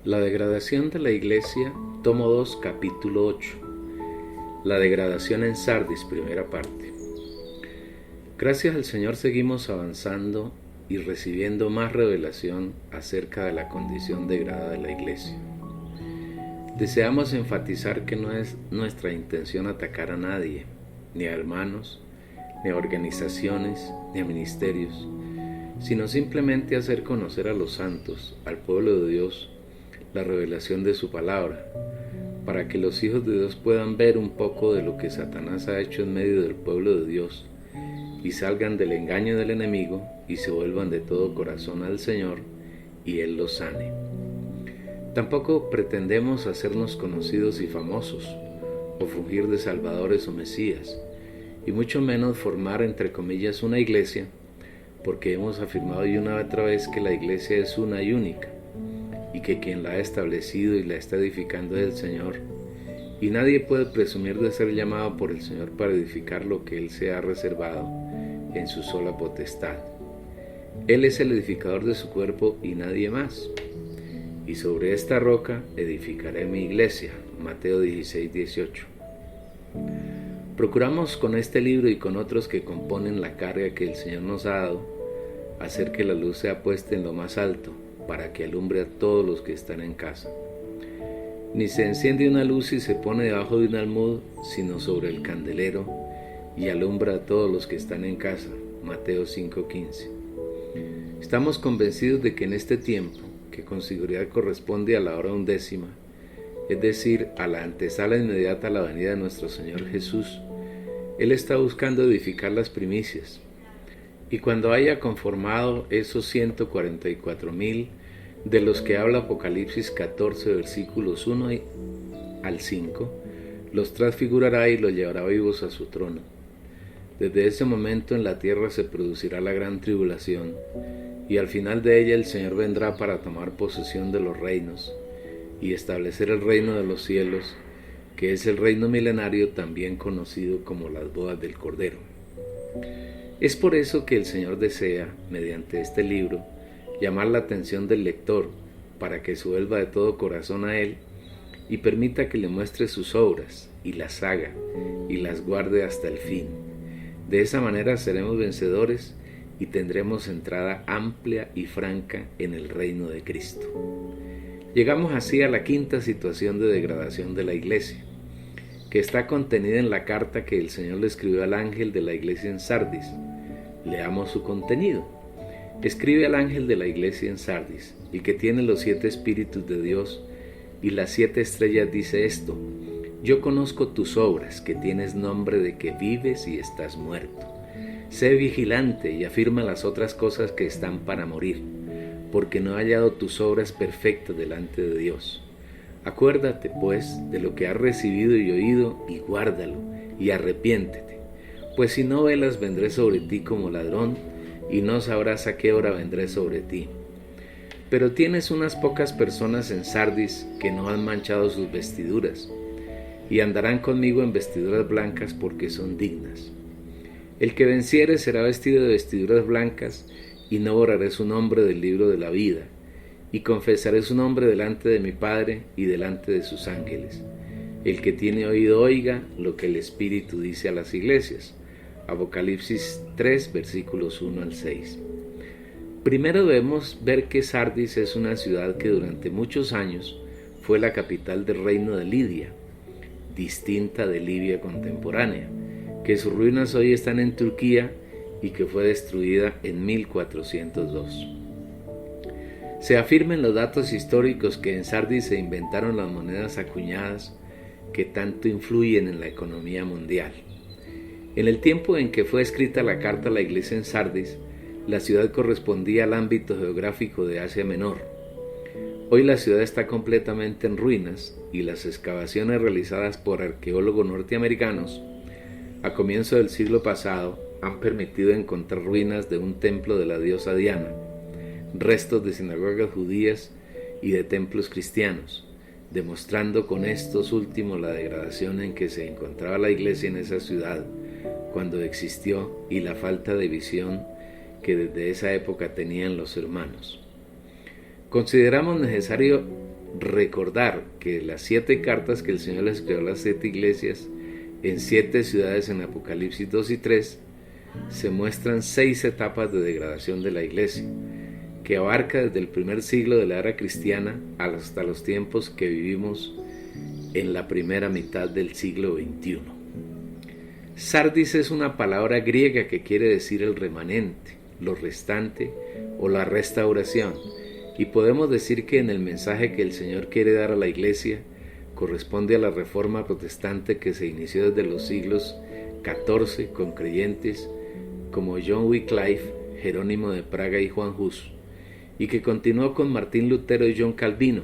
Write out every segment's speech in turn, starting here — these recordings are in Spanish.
La degradación de la Iglesia, tomo 2, capítulo 8. La degradación en Sardis, primera parte. Gracias al Señor seguimos avanzando y recibiendo más revelación acerca de la condición degradada de la Iglesia. Deseamos enfatizar que no es nuestra intención atacar a nadie, ni a hermanos, ni a organizaciones, ni a ministerios, sino simplemente hacer conocer a los santos, al pueblo de Dios, la revelación de su palabra, para que los hijos de Dios puedan ver un poco de lo que Satanás ha hecho en medio del pueblo de Dios y salgan del engaño del enemigo y se vuelvan de todo corazón al Señor y Él los sane. Tampoco pretendemos hacernos conocidos y famosos o fungir de salvadores o mesías, y mucho menos formar entre comillas una iglesia, porque hemos afirmado y una y otra vez que la iglesia es una y única, y que quien la ha establecido y la está edificando es el Señor, y nadie puede presumir de ser llamado por el Señor para edificar lo que Él se ha reservado en su sola potestad. Él es el edificador de su cuerpo y nadie más. Y sobre esta roca edificaré mi iglesia. Mateo 16, 18. Procuramos con este libro y con otros que componen la carga que el Señor nos ha dado, hacer que la luz sea puesta en lo más alto, para que alumbre a todos los que están en casa. Ni se enciende una luz y se pone debajo de un almud, sino sobre el candelero, y alumbra a todos los que están en casa. Mateo 5:15. Estamos convencidos de que en este tiempo, que con seguridad corresponde a la hora 11ª, es decir, a la antesala inmediata a la venida de nuestro Señor Jesús, Él está buscando edificar las primicias. Y cuando haya conformado esos 144,000 de los que habla Apocalipsis 14, versículos 1 al 5, los transfigurará y los llevará vivos a su trono. Desde ese momento en la tierra se producirá la gran tribulación, y al final de ella el Señor vendrá para tomar posesión de los reinos y establecer el reino de los cielos, que es el reino milenario también conocido como las bodas del Cordero. Es por eso que el Señor desea, mediante este libro, llamar la atención del lector para que se vuelva de todo corazón a Él y permita que le muestre sus obras y las haga y las guarde hasta el fin. De esa manera seremos vencedores y tendremos entrada amplia y franca en el reino de Cristo. Llegamos así a la quinta situación de degradación de la iglesia, que está contenida en la carta que el Señor le escribió al ángel de la iglesia en Sardis. Leamos su contenido. Escribe al ángel de la iglesia en Sardis, y que tiene los 7 espíritus de Dios y las 7 estrellas, dice esto: yo conozco tus obras, que tienes nombre de que vives y estás muerto. Sé vigilante y afirma las otras cosas que están para morir, porque no he hallado tus obras perfectas delante de Dios. Acuérdate, pues, de lo que has recibido y oído, y guárdalo, y arrepiéntete. Pues si no velas, vendré sobre ti como ladrón, y no sabrás a qué hora vendré sobre ti. Pero tienes unas pocas personas en Sardis que no han manchado sus vestiduras, y andarán conmigo en vestiduras blancas porque son dignas. El que venciere será vestido de vestiduras blancas, y no borraré su nombre del libro de la vida, y confesaré su nombre delante de mi Padre y delante de sus ángeles. El que tiene oído oiga lo que el Espíritu dice a las iglesias. Apocalipsis 3, versículos 1 al 6. Primero debemos ver que Sardis es una ciudad que durante muchos años fue la capital del reino de Lidia, distinta de Libia contemporánea, que sus ruinas hoy están en Turquía y que fue destruida en 1402. Se afirma en los datos históricos que en Sardis se inventaron las monedas acuñadas que tanto influyen en la economía mundial. En el tiempo en que fue escrita la carta a la iglesia en Sardis, la ciudad correspondía al ámbito geográfico de Asia Menor. Hoy la ciudad está completamente en ruinas y las excavaciones realizadas por arqueólogos norteamericanos a comienzo del siglo pasado han permitido encontrar ruinas de un templo de la diosa Diana, restos de sinagogas judías y de templos cristianos, demostrando con estos últimos la degradación en que se encontraba la iglesia en esa ciudad cuando existió y la falta de visión que desde esa época tenían los hermanos. Consideramos necesario recordar que las 7 cartas que el Señor les escribió a las 7 iglesias en 7 ciudades en Apocalipsis 2 y 3 se muestran 6 etapas de degradación de la iglesia, que abarca desde el primer siglo de la era cristiana hasta los tiempos que vivimos en la primera mitad del siglo XXI. Sardis es una palabra griega que quiere decir el remanente, lo restante o la restauración, y podemos decir que en el mensaje que el Señor quiere dar a la iglesia corresponde a la reforma protestante que se inició desde los siglos XIV con creyentes como John Wycliffe, Jerónimo de Praga y Juan Hus, y que continuó con Martín Lutero y John Calvino,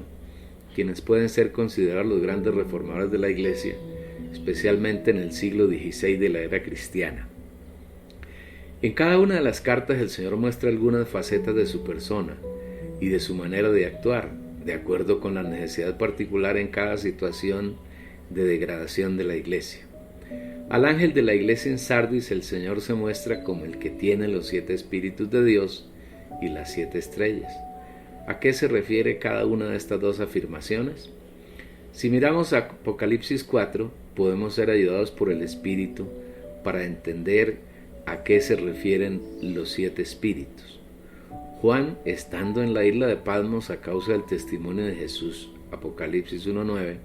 quienes pueden ser considerados los grandes reformadores de la iglesia, especialmente en el siglo XVI de la era cristiana. En cada una de las cartas el Señor muestra algunas facetas de su persona y de su manera de actuar, de acuerdo con la necesidad particular en cada situación de degradación de la iglesia. Al ángel de la iglesia en Sardis el Señor se muestra como el que tiene los 7 espíritus de Dios y las 7 estrellas. ¿A qué se refiere cada una de estas dos afirmaciones? Si miramos a Apocalipsis 4, podemos ser ayudados por el Espíritu para entender a qué se refieren los 7 espíritus. Juan, estando en la isla de Patmos a causa del testimonio de Jesús, Apocalipsis 1:9,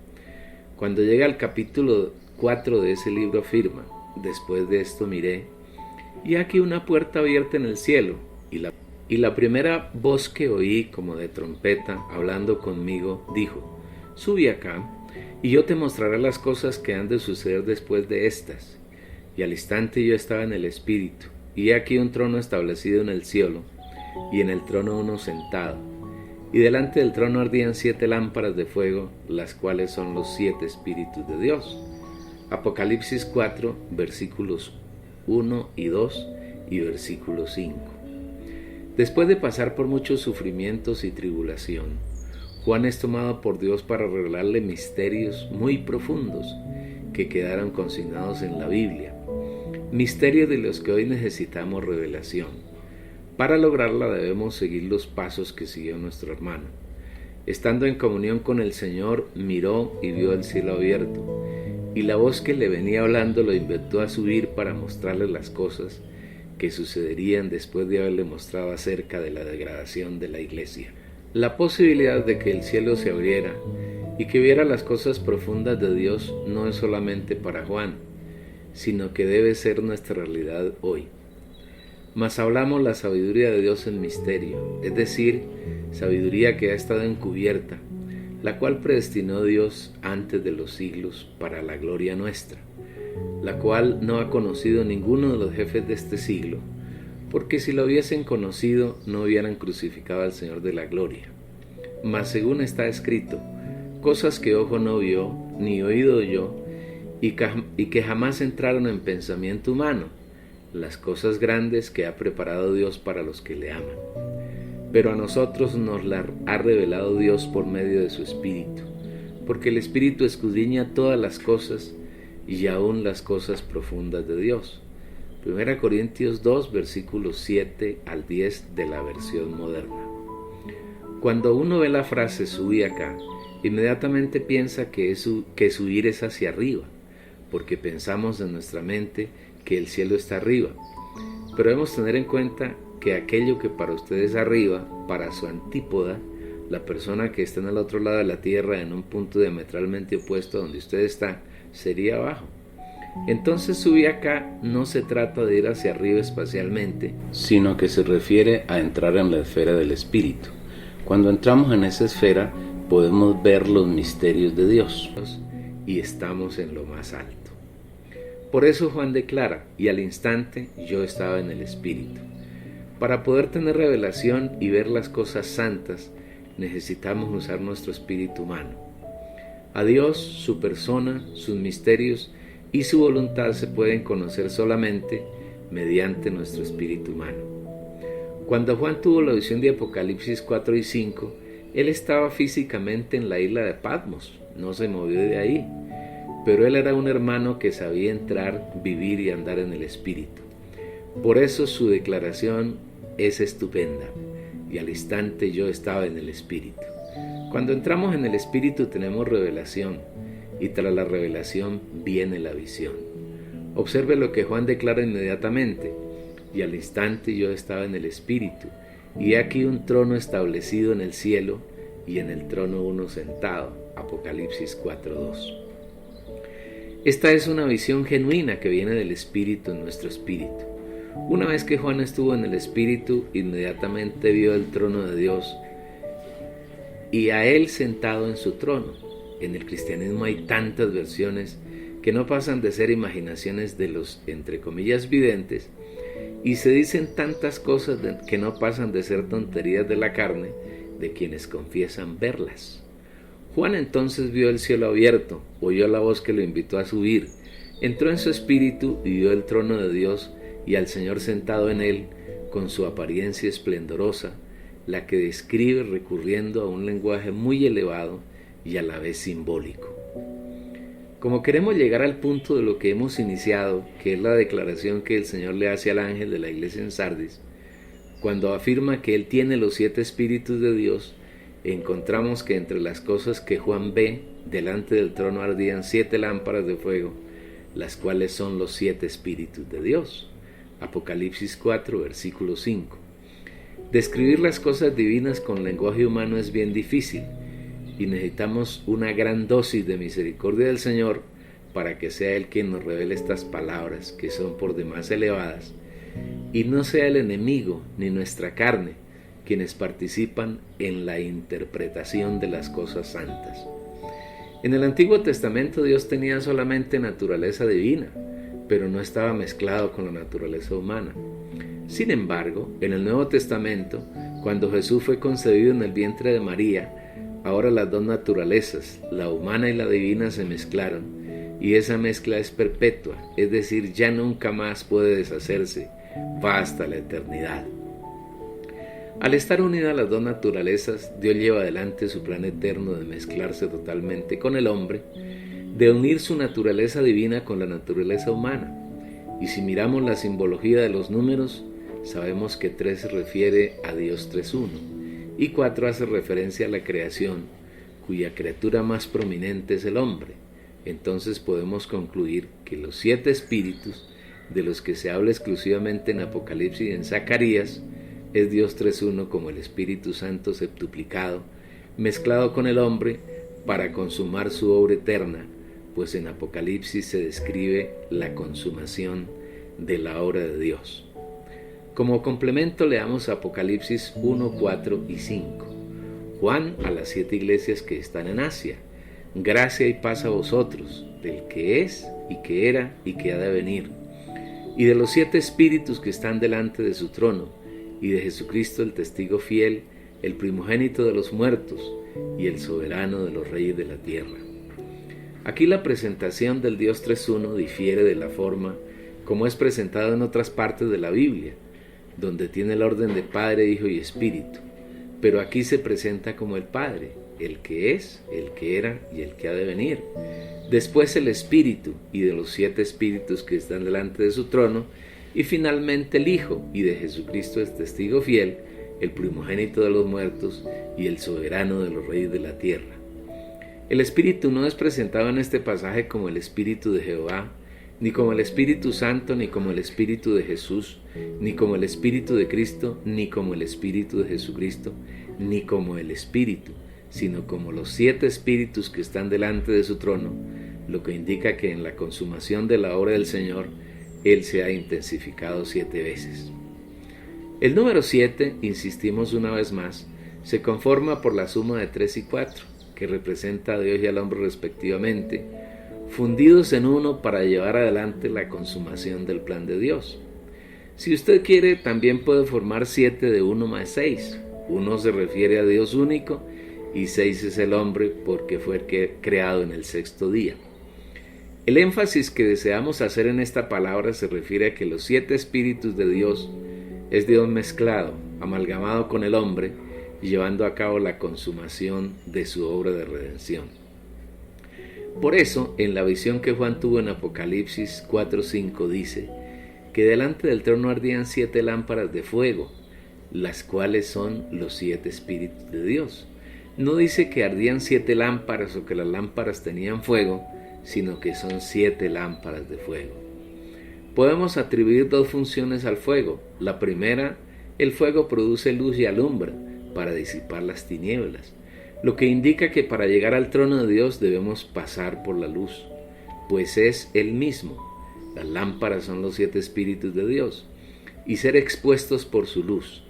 cuando llega al capítulo 4 de ese libro afirma: después de esto miré, y aquí una puerta abierta en el cielo, y la primera voz que oí como de trompeta hablando conmigo dijo: subí acá, y yo te mostraré las cosas que han de suceder después de estas. Y al instante yo estaba en el Espíritu, y he aquí un trono establecido en el cielo, y en el trono uno sentado, y delante del trono ardían 7 lámparas de fuego, las cuales son los 7 espíritus de Dios. Apocalipsis 4, versículos 1 y 2 y versículo 5. Después de pasar por muchos sufrimientos y tribulación, Juan es tomado por Dios para revelarle misterios muy profundos que quedaron consignados en la Biblia, misterios de los que hoy necesitamos revelación. Para lograrla debemos seguir los pasos que siguió nuestro hermano. Estando en comunión con el Señor, miró y vio el cielo abierto, y la voz que le venía hablando lo invitó a subir para mostrarle las cosas que sucederían después de haberle mostrado acerca de la degradación de la iglesia. La posibilidad de que el cielo se abriera y que viera las cosas profundas de Dios no es solamente para Juan, sino que debe ser nuestra realidad hoy. Mas hablamos la sabiduría de Dios en misterio, es decir, sabiduría que ha estado encubierta, la cual predestinó Dios antes de los siglos para la gloria nuestra, la cual no ha conocido ninguno de los jefes de este siglo, porque si lo hubiesen conocido no hubieran crucificado al Señor de la gloria. Mas según está escrito, cosas que ojo no vio, ni oído oyó, y que jamás entraron en pensamiento humano, las cosas grandes que ha preparado Dios para los que le aman. Pero a nosotros nos la ha revelado Dios por medio de su Espíritu, porque el Espíritu escudriña todas las cosas, y aún las cosas profundas de Dios. 1 Corintios 2, versículos 7 al 10 de la versión moderna. Cuando uno ve la frase subí acá, inmediatamente piensa que subir es hacia arriba, porque pensamos en nuestra mente que el cielo está arriba. Pero debemos tener en cuenta que aquello que para usted es arriba, para su antípoda, la persona que está en el otro lado de la tierra, en un punto diametralmente opuesto a donde usted está, sería abajo. Entonces subí acá no se trata de ir hacia arriba espacialmente, sino que se refiere a entrar en la esfera del Espíritu. Cuando entramos en esa esfera podemos ver los misterios de Dios y estamos en lo más alto. Por eso Juan declara: y al instante yo estaba en el Espíritu. Para poder tener revelación y ver las cosas santas, necesitamos usar nuestro espíritu humano. A Dios, su persona, sus misterios y su voluntad se pueden conocer solamente mediante nuestro espíritu humano. Cuando Juan tuvo la visión de Apocalipsis 4 y 5, Él estaba físicamente en la isla de Patmos, no se movió de ahí, pero él era un hermano que sabía entrar, vivir y andar en el Espíritu. Por eso su declaración es estupenda: y al instante yo estaba en el Espíritu. Cuando entramos en el Espíritu tenemos revelación, y tras la revelación viene la visión. Observe lo que Juan declara inmediatamente: y al instante yo estaba en el Espíritu, y he aquí un trono establecido en el cielo, y en el trono uno sentado. Apocalipsis 4:2. Esta es una visión genuina que viene del Espíritu en nuestro espíritu. Una vez que Juan estuvo en el Espíritu, inmediatamente vio el trono de Dios y a él sentado en su trono. En el cristianismo hay tantas versiones que no pasan de ser imaginaciones de los, entre comillas, videntes, y se dicen tantas cosas que no pasan de ser tonterías de la carne de quienes confiesan verlas. Juan entonces vio el cielo abierto, oyó la voz que lo invitó a subir, entró en su espíritu y vio el trono de Dios y al Señor sentado en él, con su apariencia esplendorosa, la que describe recurriendo a un lenguaje muy elevado y a la vez simbólico. Como queremos llegar al punto de lo que hemos iniciado, que es la declaración que el Señor le hace al ángel de la iglesia en Sardis, cuando afirma que él tiene los 7 espíritus de Dios, encontramos que entre las cosas que Juan ve, delante del trono ardían 7 lámparas de fuego, las cuales son los 7 espíritus de Dios. Apocalipsis 4, versículo 5. Describir las cosas divinas con lenguaje humano es bien difícil, y necesitamos una gran dosis de misericordia del Señor para que sea Él quien nos revele estas palabras que son por demás elevadas, y no sea el enemigo ni nuestra carne quienes participan en la interpretación de las cosas santas. En el Antiguo Testamento Dios tenía solamente naturaleza divina, pero no estaba mezclado con la naturaleza humana. Sin embargo, en el Nuevo Testamento, cuando Jesús fue concebido en el vientre de María, ahora las dos naturalezas, la humana y la divina, se mezclaron, y esa mezcla es perpetua, es decir, ya nunca más puede deshacerse, va hasta la eternidad. Al estar unidas las dos naturalezas, Dios lleva adelante su plan eterno de mezclarse totalmente con el hombre, de unir su naturaleza divina con la naturaleza humana. Y si miramos la simbología de los números, sabemos que 3 se refiere a Dios 3-1 y 4 hace referencia a la creación, cuya criatura más prominente es el hombre. Entonces podemos concluir que los 7 espíritus, de los que se habla exclusivamente en Apocalipsis y en Zacarías, es Dios 3-1 como el Espíritu Santo septuplicado, mezclado con el hombre para consumar su obra eterna, pues en Apocalipsis se describe la consumación de la obra de Dios. Como complemento leamos Apocalipsis 1, 4 y 5. Juan a las 7 iglesias que están en Asia: gracia y paz a vosotros, del que es, y que era, y que ha de venir, y de los 7 espíritus que están delante de su trono, y de Jesucristo el testigo fiel, el primogénito de los muertos, y el soberano de los reyes de la tierra. Aquí la presentación del Dios 3-1 difiere de la forma como es presentado en otras partes de la Biblia, donde tiene el orden de Padre, Hijo y Espíritu, pero aquí se presenta como el Padre, el que es, el que era y el que ha de venir. Después el Espíritu, y de los 7 espíritus que están delante de su trono, y finalmente el Hijo, y de Jesucristo el testigo fiel, el primogénito de los muertos y el soberano de los reyes de la tierra. El Espíritu no es presentado en este pasaje como el Espíritu de Jehová, ni como el Espíritu Santo, ni como el Espíritu de Jesús, ni como el Espíritu de Cristo, ni como el Espíritu de Jesucristo, ni como el Espíritu, sino como los 7 espíritus que están delante de su trono, lo que indica que en la consumación de la obra del Señor, Él se ha intensificado 7 veces. El número 7, insistimos una vez más, se conforma por la suma de 3 y 4, que representa a Dios y al hombre respectivamente, fundidos en uno para llevar adelante la consumación del plan de Dios. Si usted quiere, también puede formar 7 de 1 más 6. 1 se refiere a Dios único y 6 es el hombre porque fue creado en el 6º día. El énfasis que deseamos hacer en esta palabra se refiere a que los 7 espíritus de Dios es Dios mezclado, amalgamado con el hombre, llevando a cabo la consumación de su obra de redención. Por eso, en la visión que Juan tuvo en Apocalipsis 4:5 dice que delante del trono ardían 7 lámparas de fuego, las cuales son los 7 espíritus de Dios. No dice que ardían 7 lámparas o que las lámparas tenían fuego, sino que son 7 lámparas de fuego. Podemos atribuir 2 funciones al fuego. La primera, el fuego produce luz y alumbra para disipar las tinieblas, lo que indica que para llegar al trono de Dios debemos pasar por la luz, pues es Él mismo. Las lámparas son los 7 espíritus de Dios, y ser expuestos por su luz.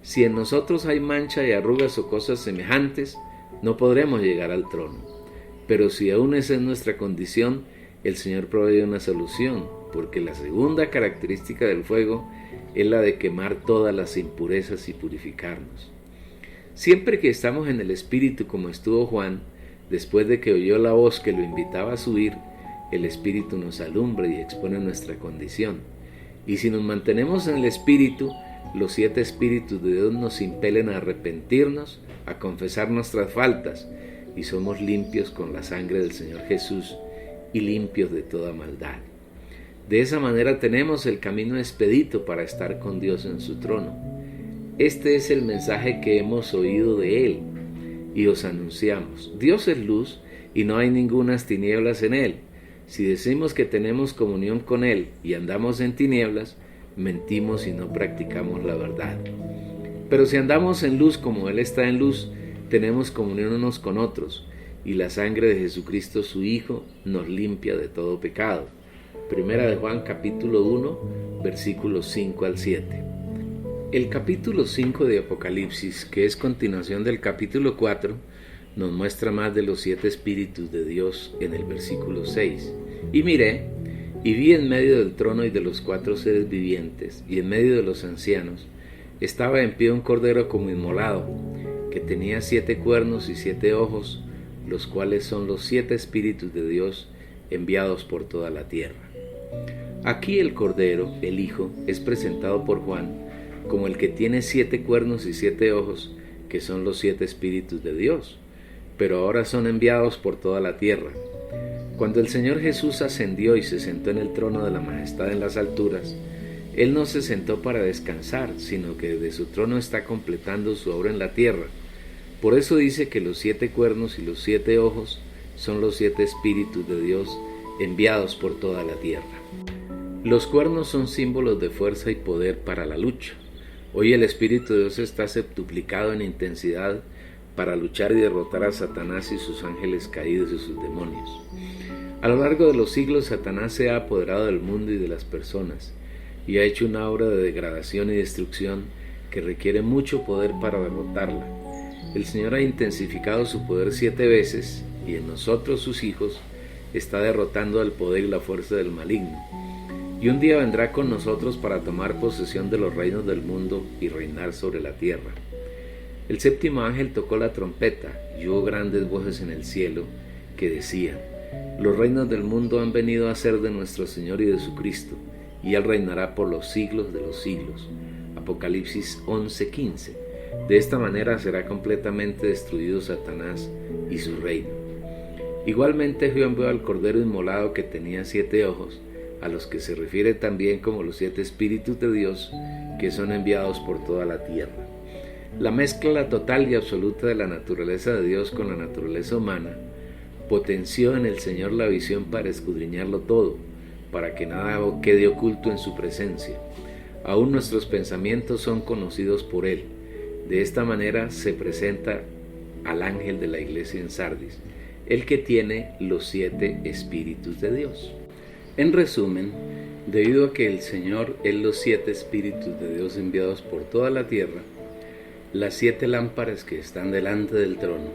Si en nosotros hay mancha y arrugas o cosas semejantes, no podremos llegar al trono. Pero si aún esa es nuestra condición, el Señor provee una solución, porque la segunda característica del fuego es la de quemar todas las impurezas y purificarnos. Siempre que estamos en el Espíritu, como estuvo Juan, después de que oyó la voz que lo invitaba a subir, el Espíritu nos alumbra y expone nuestra condición. Y si nos mantenemos en el Espíritu, los 7 Espíritus de Dios nos impelen a arrepentirnos, a confesar nuestras faltas, y somos limpios con la sangre del Señor Jesús y limpios de toda maldad. De esa manera tenemos el camino expedito para estar con Dios en su trono. Este es el mensaje que hemos oído de Él y os anunciamos. Dios es luz y no hay ningunas tinieblas en Él. Si decimos que tenemos comunión con Él y andamos en tinieblas, mentimos y no practicamos la verdad. Pero si andamos en luz como Él está en luz, tenemos comunión unos con otros, y la sangre de Jesucristo su Hijo nos limpia de todo pecado. Primera de Juan capítulo 1, versículos 5 al 7. El capítulo 5 de Apocalipsis, que es continuación del capítulo 4, nos muestra más de los 7 espíritus de Dios en el versículo 6. Y miré, y vi en medio del trono y de los 4 seres vivientes, y en medio de los ancianos, estaba en pie un cordero como inmolado, que tenía 7 cuernos y 7 ojos, los cuales son los 7 espíritus de Dios enviados por toda la tierra. Aquí el Cordero, el Hijo, es presentado por Juan como el que tiene 7 cuernos y 7 ojos, que son los 7 espíritus de Dios, pero ahora son enviados por toda la tierra. Cuando el Señor Jesús ascendió y se sentó en el trono de la majestad en las alturas, Él no se sentó para descansar, sino que desde su trono está completando su obra en la tierra. Por eso dice que los 7 cuernos y los 7 ojos son los 7 espíritus de Dios enviados por toda la tierra. Los cuernos son símbolos de fuerza y poder para la lucha. Hoy el Espíritu de Dios está septuplicado en intensidad para luchar y derrotar a Satanás y sus ángeles caídos y sus demonios. A lo largo de los siglos, Satanás se ha apoderado del mundo y de las personas, y ha hecho una obra de degradación y destrucción que requiere mucho poder para derrotarla. El Señor ha intensificado su poder 7 veces, y en nosotros, sus hijos, está derrotando al poder y la fuerza del maligno. Y un día vendrá con nosotros para tomar posesión de los reinos del mundo y reinar sobre la tierra. El 7º ángel tocó la trompeta y hubo grandes voces en el cielo que decían: los reinos del mundo han venido a ser de nuestro Señor y de su Cristo, y Él reinará por los siglos de los siglos. Apocalipsis 11:15. De esta manera será completamente destruido Satanás y su reino. Igualmente Jehová envió al Cordero inmolado que tenía 7 ojos, a los que se refiere también como los 7 espíritus de Dios que son enviados por toda la tierra. La mezcla total y absoluta de la naturaleza de Dios con la naturaleza humana potenció en el Señor la visión para escudriñarlo todo, para que nada quede oculto en su presencia. Aún nuestros pensamientos son conocidos por Él. De esta manera se presenta al ángel de la iglesia en Sardis, el que tiene los 7 espíritus de Dios. En resumen, debido a que el Señor es los 7 espíritus de Dios enviados por toda la tierra, las 7 lámparas que están delante del trono,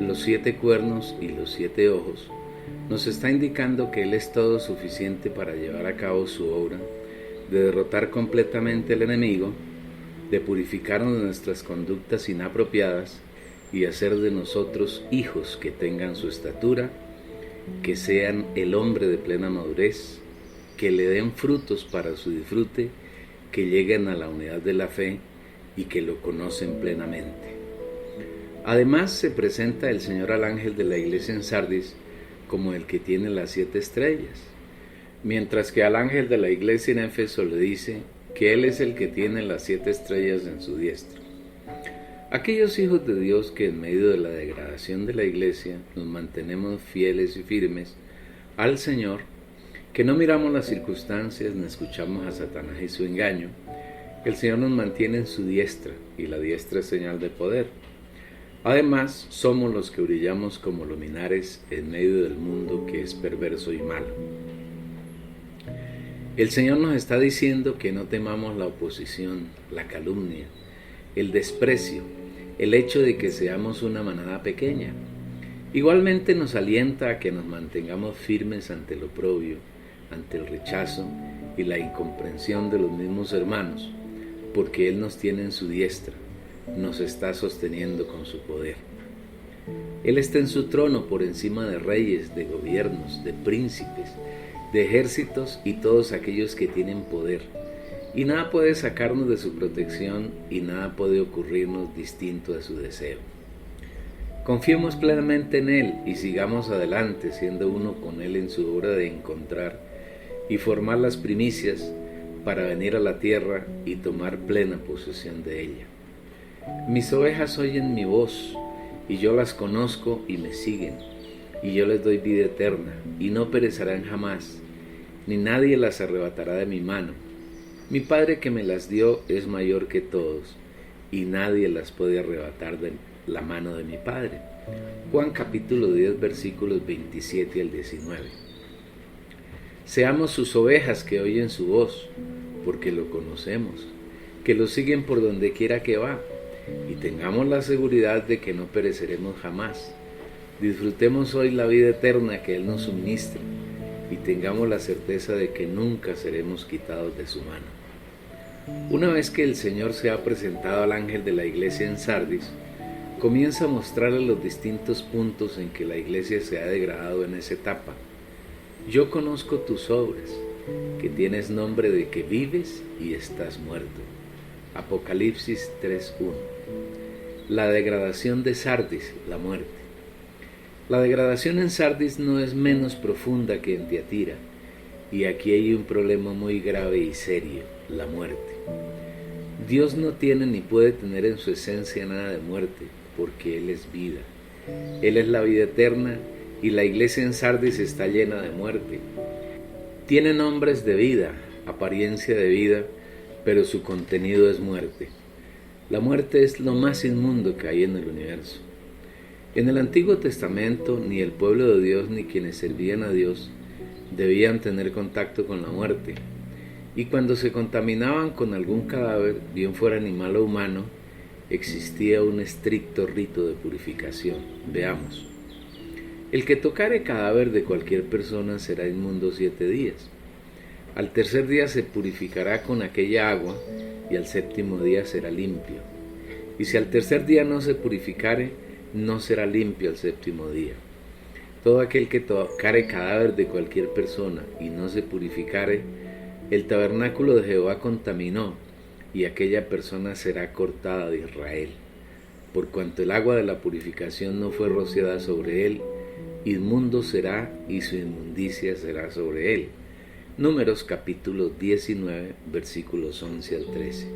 los 7 cuernos y los 7 ojos, nos está indicando que Él es todo suficiente para llevar a cabo su obra, de derrotar completamente al enemigo, de purificarnos de nuestras conductas inapropiadas y hacer de nosotros hijos que tengan su estatura, que sean el hombre de plena madurez, que le den frutos para su disfrute, que lleguen a la unidad de la fe y que lo conocen plenamente. Además se presenta el Señor al ángel de la iglesia en Sardis como el que tiene las 7 estrellas, mientras que al ángel de la iglesia en Éfeso le dice que Él es el que tiene las 7 estrellas en su diestra. Aquellos hijos de Dios que en medio de la degradación de la iglesia nos mantenemos fieles y firmes al Señor, que no miramos las circunstancias ni escuchamos a Satanás y su engaño, el Señor nos mantiene en su diestra, y la diestra es señal de poder. Además, somos los que brillamos como luminares en medio del mundo que es perverso y malo. El Señor nos está diciendo que no temamos la oposición, la calumnia, el desprecio, el hecho de que seamos una manada pequeña. Igualmente nos alienta a que nos mantengamos firmes ante el oprobio, ante el rechazo y la incomprensión de los mismos hermanos, porque Él nos tiene en su diestra, nos está sosteniendo con su poder. Él está en su trono por encima de reyes, de gobiernos, de príncipes, de ejércitos y todos aquellos que tienen poder. Y nada puede sacarnos de su protección y nada puede ocurrirnos distinto de su deseo. Confiemos plenamente en Él y sigamos adelante siendo uno con Él en su obra de encontrar y formar las primicias para venir a la tierra y tomar plena posesión de ella. Mis ovejas oyen mi voz, y yo las conozco y me siguen, y yo les doy vida eterna, y no perecerán jamás, ni nadie las arrebatará de mi mano. Mi Padre que me las dio es mayor que todos, y nadie las puede arrebatar de la mano de mi Padre. Juan capítulo 10 versículos 27 al 19. Seamos sus ovejas que oyen su voz, porque lo conocemos, que lo siguen por donde quiera que va, y tengamos la seguridad de que no pereceremos jamás. Disfrutemos hoy la vida eterna que Él nos suministra, y tengamos la certeza de que nunca seremos quitados de su mano. Una vez que el Señor se ha presentado al ángel de la iglesia en Sardis, comienza a mostrarle los distintos puntos en que la iglesia se ha degradado en esa etapa. Yo conozco tus obras, que tienes nombre de que vives y estás muerto. Apocalipsis 3:1. La degradación de Sardis, la muerte. La degradación en Sardis no es menos profunda que en Tiatira, y aquí hay un problema muy grave y serio, la muerte. Dios no tiene ni puede tener en su esencia nada de muerte, porque Él es vida. Él es la vida eterna, y la iglesia en Sardis está llena de muerte. Tiene nombres de vida, apariencia de vida, pero su contenido es muerte. La muerte es lo más inmundo que hay en el universo. En el Antiguo Testamento, ni el pueblo de Dios ni quienes servían a Dios debían tener contacto con la muerte. Y cuando se contaminaban con algún cadáver, bien fuera animal o humano, existía un estricto rito de purificación. Veamos. El que tocare cadáver de cualquier persona será inmundo 7 días. Al tercer día se purificará con aquella agua, y al séptimo día será limpio. Y si al tercer día no se purificare, no será limpio al séptimo día. Todo aquel que tocare cadáver de cualquier persona y no se purificare, el tabernáculo de Jehová contaminó, y aquella persona será cortada de Israel. Por cuanto el agua de la purificación no fue rociada sobre él, inmundo será y su inmundicia será sobre él. Números capítulo 19 versículos 11 al 13.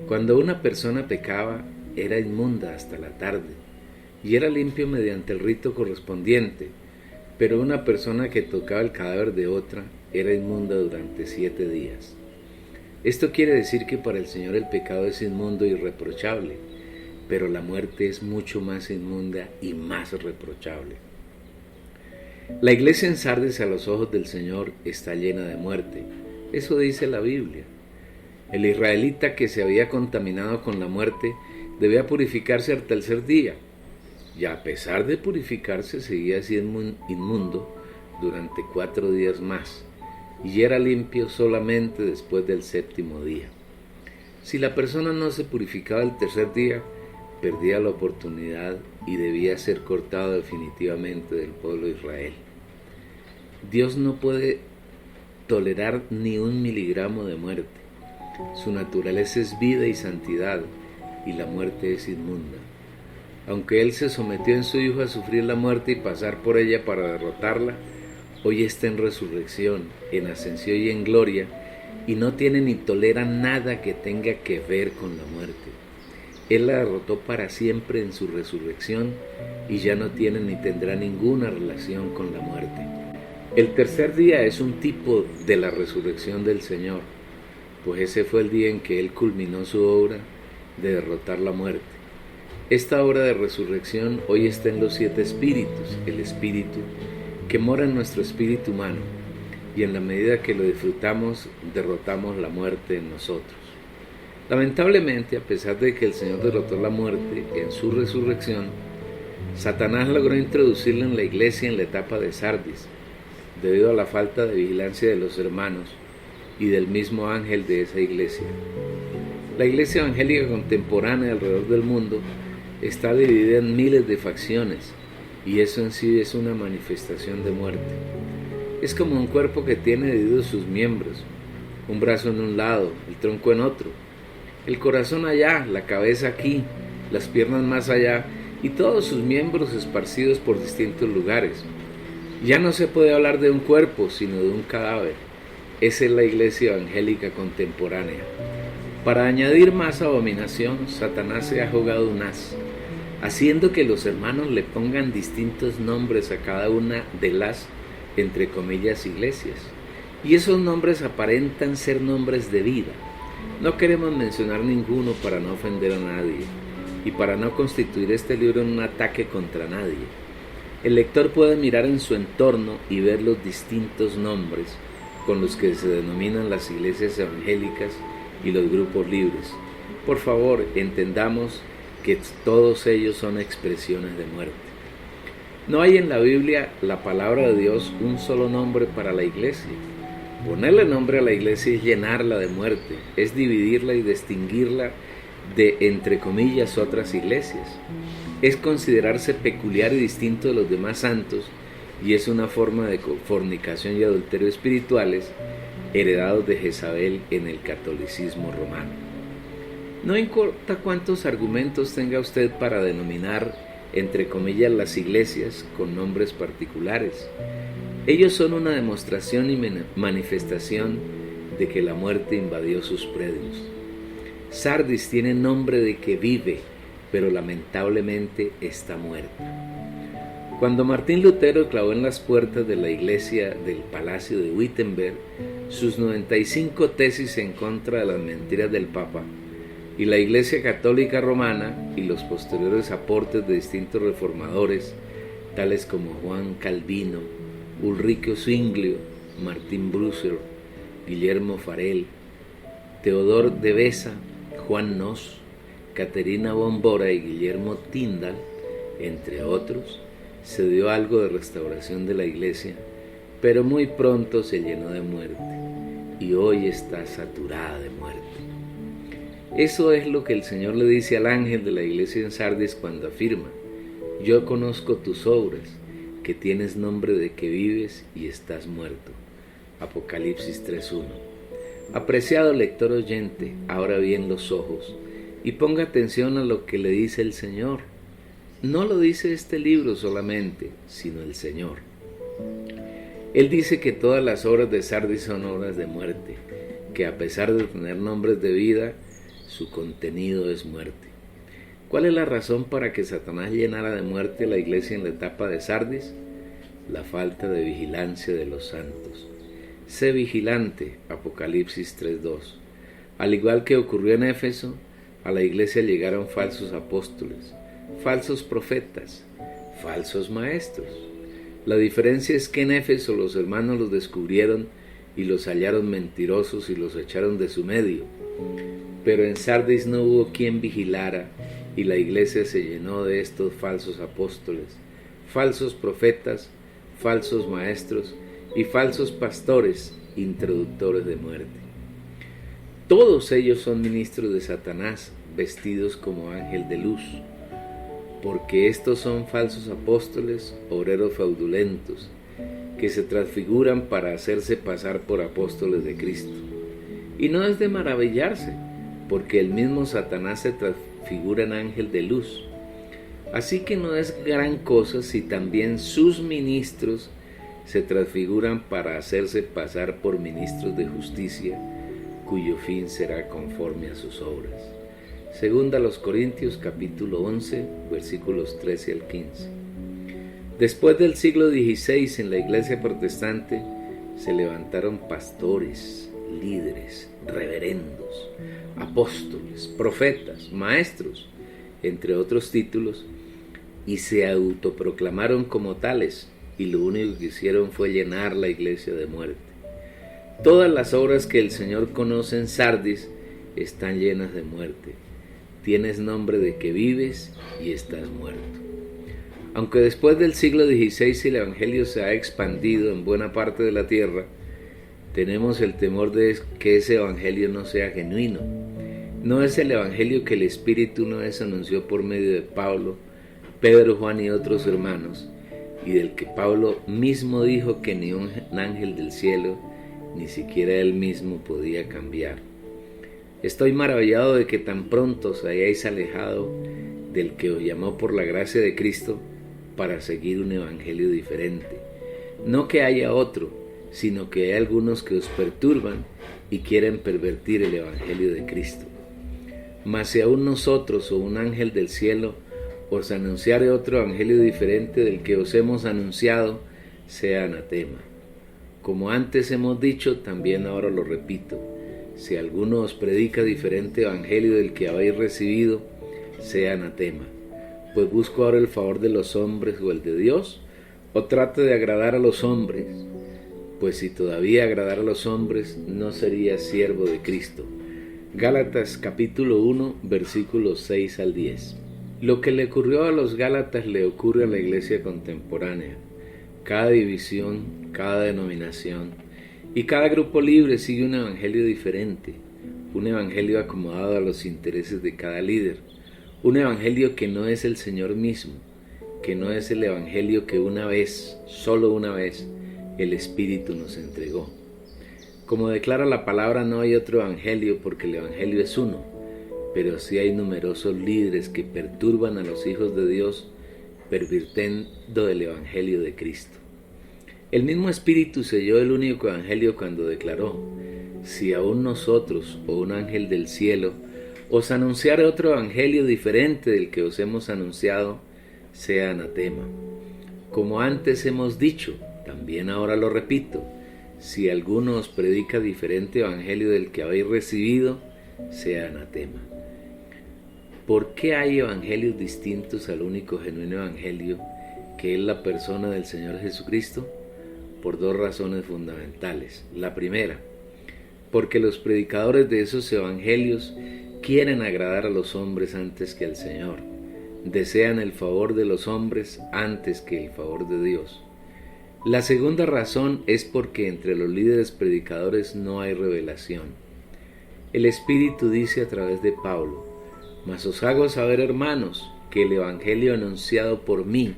Cuando una persona pecaba, era inmunda hasta la tarde, y era limpio mediante el rito correspondiente, pero una persona que tocaba el cadáver de otra era inmunda durante 7 días. Esto quiere decir que para el Señor el pecado es inmundo y irreprochable, pero la muerte es mucho más inmunda y más reprochable. La iglesia en Sardis a los ojos del Señor está llena de muerte. Eso dice la Biblia. El israelita que se había contaminado con la muerte debía purificarse al tercer día, y a pesar de purificarse seguía siendo inmundo durante 4 días más, y era limpio solamente después del séptimo día. Si la persona no se purificaba el tercer día, perdía la oportunidad y debía ser cortado definitivamente del pueblo de Israel. Dios no puede tolerar ni 1 miligramo de muerte. Su naturaleza es vida y santidad, y la muerte es inmunda. Aunque Él se sometió en su Hijo a sufrir la muerte y pasar por ella para derrotarla, hoy está en resurrección, en ascensión y en gloria, y no tiene ni tolera nada que tenga que ver con la muerte. Él la derrotó para siempre en su resurrección y ya no tiene ni tendrá ninguna relación con la muerte. El tercer día es un tipo de la resurrección del Señor, pues ese fue el día en que Él culminó su obra de derrotar la muerte. Esta obra de resurrección hoy está en los 7 espíritus, el espíritu que mora en nuestro espíritu humano, y en la medida que lo disfrutamos, derrotamos la muerte en nosotros. Lamentablemente, a pesar de que el Señor derrotó la muerte en su resurrección, Satanás logró introducirla en la iglesia en la etapa de Sardis, debido a la falta de vigilancia de los hermanos y del mismo ángel de esa iglesia. La iglesia evangélica contemporánea alrededor del mundo está dividida en miles de facciones, y eso en sí es una manifestación de muerte. Es como un cuerpo que tiene divididos sus miembros, un brazo en un lado, el tronco en otro, el corazón allá, la cabeza aquí, las piernas más allá, y todos sus miembros esparcidos por distintos lugares. Ya no se puede hablar de un cuerpo, sino de un cadáver. Esa es la iglesia evangélica contemporánea. Para añadir más abominación, Satanás se ha jugado un as, haciendo que los hermanos le pongan distintos nombres a cada una de las, entre comillas, iglesias. Y esos nombres aparentan ser nombres de vida. No queremos mencionar ninguno para no ofender a nadie y para no constituir este libro en un ataque contra nadie. El lector puede mirar en su entorno y ver los distintos nombres con los que se denominan las iglesias evangélicas y los grupos libres. Por favor, entendamos que todos ellos son expresiones de muerte. No hay en la Biblia, la palabra de Dios, un solo nombre para la iglesia. Ponerle nombre a la iglesia es llenarla de muerte, es dividirla y distinguirla de, entre comillas, otras iglesias. Es considerarse peculiar y distinto de los demás santos, y es una forma de fornicación y adulterio espirituales heredados de Jezabel en el catolicismo romano. No importa cuántos argumentos tenga usted para denominar, entre comillas, las iglesias con nombres particulares. Ellos son una demostración y manifestación de que la muerte invadió sus predios. Sardis tiene nombre de que vive, pero lamentablemente está muerta. Cuando Martín Lutero clavó en las puertas de la iglesia del Palacio de Wittenberg sus 95 tesis en contra de las mentiras del Papa, y la Iglesia Católica Romana y los posteriores aportes de distintos reformadores, tales como Juan Calvino, Ulrico Zwinglio, Martín Bucer, Guillermo Farel, Teodor de Beza, Juan Nos, Caterina Bombora y Guillermo Tyndall, entre otros, se dio algo de restauración de la iglesia, pero muy pronto se llenó de muerte y hoy está saturada de muerte. Eso es lo que el Señor le dice al ángel de la iglesia en Sardis cuando afirma: yo conozco tus obras, que tienes nombre de que vives y estás muerto. Apocalipsis 3:1. Apreciado lector oyente, abra bien los ojos y ponga atención a lo que le dice el Señor. No lo dice este libro solamente, sino el Señor. Él dice que todas las obras de Sardis son obras de muerte, que a pesar de tener nombres de vida, su contenido es muerte. ¿Cuál es la razón para que Satanás llenara de muerte la iglesia en la etapa de Sardis? La falta de vigilancia de los santos. Sé vigilante, Apocalipsis 3:2. Al igual que ocurrió en Éfeso, a la iglesia llegaron falsos apóstoles, falsos profetas, falsos maestros. La diferencia es que en Éfeso los hermanos los descubrieron y los hallaron mentirosos y los echaron de su medio. Pero en Sardis no hubo quien vigilara y la iglesia se llenó de estos falsos apóstoles, falsos profetas, falsos maestros y falsos pastores, introductores de muerte. Todos ellos son ministros de Satanás, vestidos como ángel de luz, porque estos son falsos apóstoles, obreros fraudulentos, que se transfiguran para hacerse pasar por apóstoles de Cristo. Y no es de maravillarse, porque el mismo Satanás se transfigura en ángel de luz. Así que no es gran cosa si también sus ministros se transfiguran para hacerse pasar por ministros de justicia, cuyo fin será conforme a sus obras. Segunda a los Corintios capítulo 11, versículos 13 al 15. Después del siglo XVI en la iglesia protestante se levantaron pastores, líderes, reverendos, apóstoles, profetas, maestros, entre otros títulos, y se autoproclamaron como tales, y lo único que hicieron fue llenar la iglesia de muerte. Todas las obras que el Señor conoce en Sardis están llenas de muerte. Tienes nombre de que vives y estás muerto. Aunque después del siglo XVI el Evangelio se ha expandido en buena parte de la tierra, tenemos el temor de que ese Evangelio no sea genuino. No es el Evangelio que el Espíritu una vez anunció por medio de Pablo, Pedro, Juan y otros hermanos, y del que Pablo mismo dijo que ni un ángel del cielo, ni siquiera él mismo podía cambiar. Estoy maravillado de que tan pronto os hayáis alejado del que os llamó por la gracia de Cristo para seguir un evangelio diferente. No que haya otro, sino que hay algunos que os perturban y quieren pervertir el evangelio de Cristo. Mas si aún nosotros o un ángel del cielo os anunciare otro evangelio diferente del que os hemos anunciado, sea anatema. Como antes hemos dicho, también ahora lo repito: si alguno os predica diferente evangelio del que habéis recibido, sea anatema. Pues busco ahora el favor de los hombres o el de Dios, o trato de agradar a los hombres. Pues si todavía agradara a los hombres, no sería siervo de Cristo. Gálatas capítulo 1, versículos 6 al 10. Lo que le ocurrió a los Gálatas le ocurre a la iglesia contemporánea. Cada división, cada denominación y cada grupo libre sigue un evangelio diferente, un evangelio acomodado a los intereses de cada líder, un evangelio que no es el Señor mismo, que no es el evangelio que una vez, solo una vez, el Espíritu nos entregó. Como declara la palabra, no hay otro evangelio porque el evangelio es uno, pero sí hay numerosos líderes que perturban a los hijos de Dios, pervirtiendo el evangelio de Cristo. El mismo Espíritu selló el único evangelio cuando declaró: si aún nosotros o un ángel del cielo os anunciare otro evangelio diferente del que os hemos anunciado, sea anatema. Como antes hemos dicho, también ahora lo repito: si alguno os predica diferente evangelio del que habéis recibido, sea anatema. ¿Por qué hay evangelios distintos al único genuino evangelio, que es la persona del Señor Jesucristo? Por dos razones fundamentales. La primera, porque los predicadores de esos evangelios quieren agradar a los hombres antes que al Señor. Desean el favor de los hombres antes que el favor de Dios. La segunda razón es porque entre los líderes predicadores no hay revelación. El Espíritu dice a través de Pablo: mas os hago saber, hermanos, que el evangelio anunciado por mí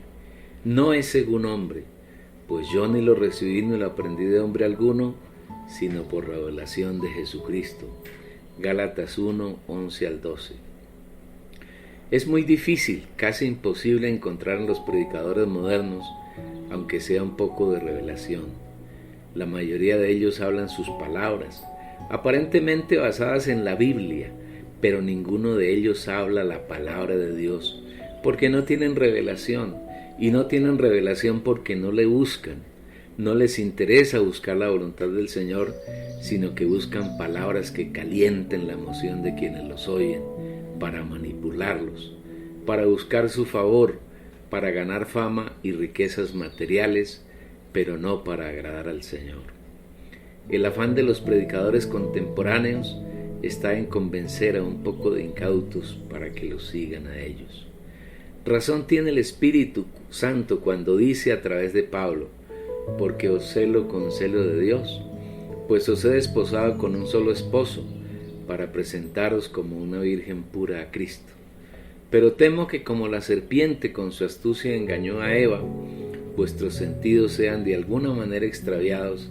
no es según hombre, pues yo ni lo recibí ni lo aprendí de hombre alguno, sino por revelación de Jesucristo. Gálatas 1, 11 al 12. Es muy difícil, casi imposible encontrar en los predicadores modernos, aunque sea un poco de revelación. La mayoría de ellos hablan sus palabras, aparentemente basadas en la Biblia, pero ninguno de ellos habla la palabra de Dios, porque no tienen revelación, y no tienen revelación porque no le buscan. No les interesa buscar la voluntad del Señor, sino que buscan palabras que calienten la emoción de quienes los oyen, para manipularlos, para buscar su favor, para ganar fama y riquezas materiales, pero no para agradar al Señor. El afán de los predicadores contemporáneos está en convencer a un poco de incautos para que los sigan a ellos. Razón tiene el Espíritu Santo cuando dice a través de Pablo: porque os celo con celo de Dios, pues os he desposado con un solo esposo, para presentaros como una virgen pura a Cristo. Pero temo que como la serpiente con su astucia engañó a Eva, vuestros sentidos sean de alguna manera extraviados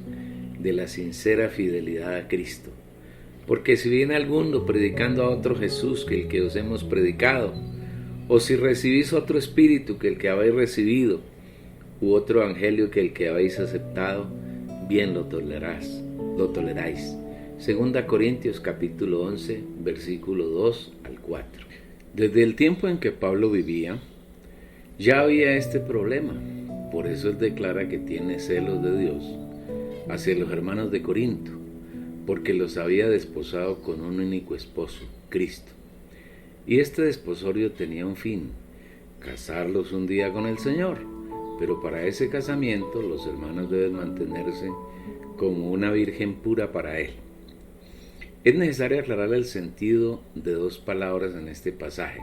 de la sincera fidelidad a Cristo. Porque si viene alguno predicando a otro Jesús que el que os hemos predicado, O si recibís otro espíritu que el que habéis recibido, u otro evangelio que el que habéis aceptado, bien lo toleráis. Segunda Corintios capítulo 11, versículo 2 al 4. Desde el tiempo en que Pablo vivía, ya había este problema. Por eso él declara que tiene celos de Dios hacia los hermanos de Corinto, porque los había desposado con un único esposo, Cristo. Y este desposorio tenía un fin, casarlos un día con el Señor, pero para ese casamiento los hermanos deben mantenerse como una virgen pura para Él. Es necesario aclarar el sentido de dos palabras en este pasaje.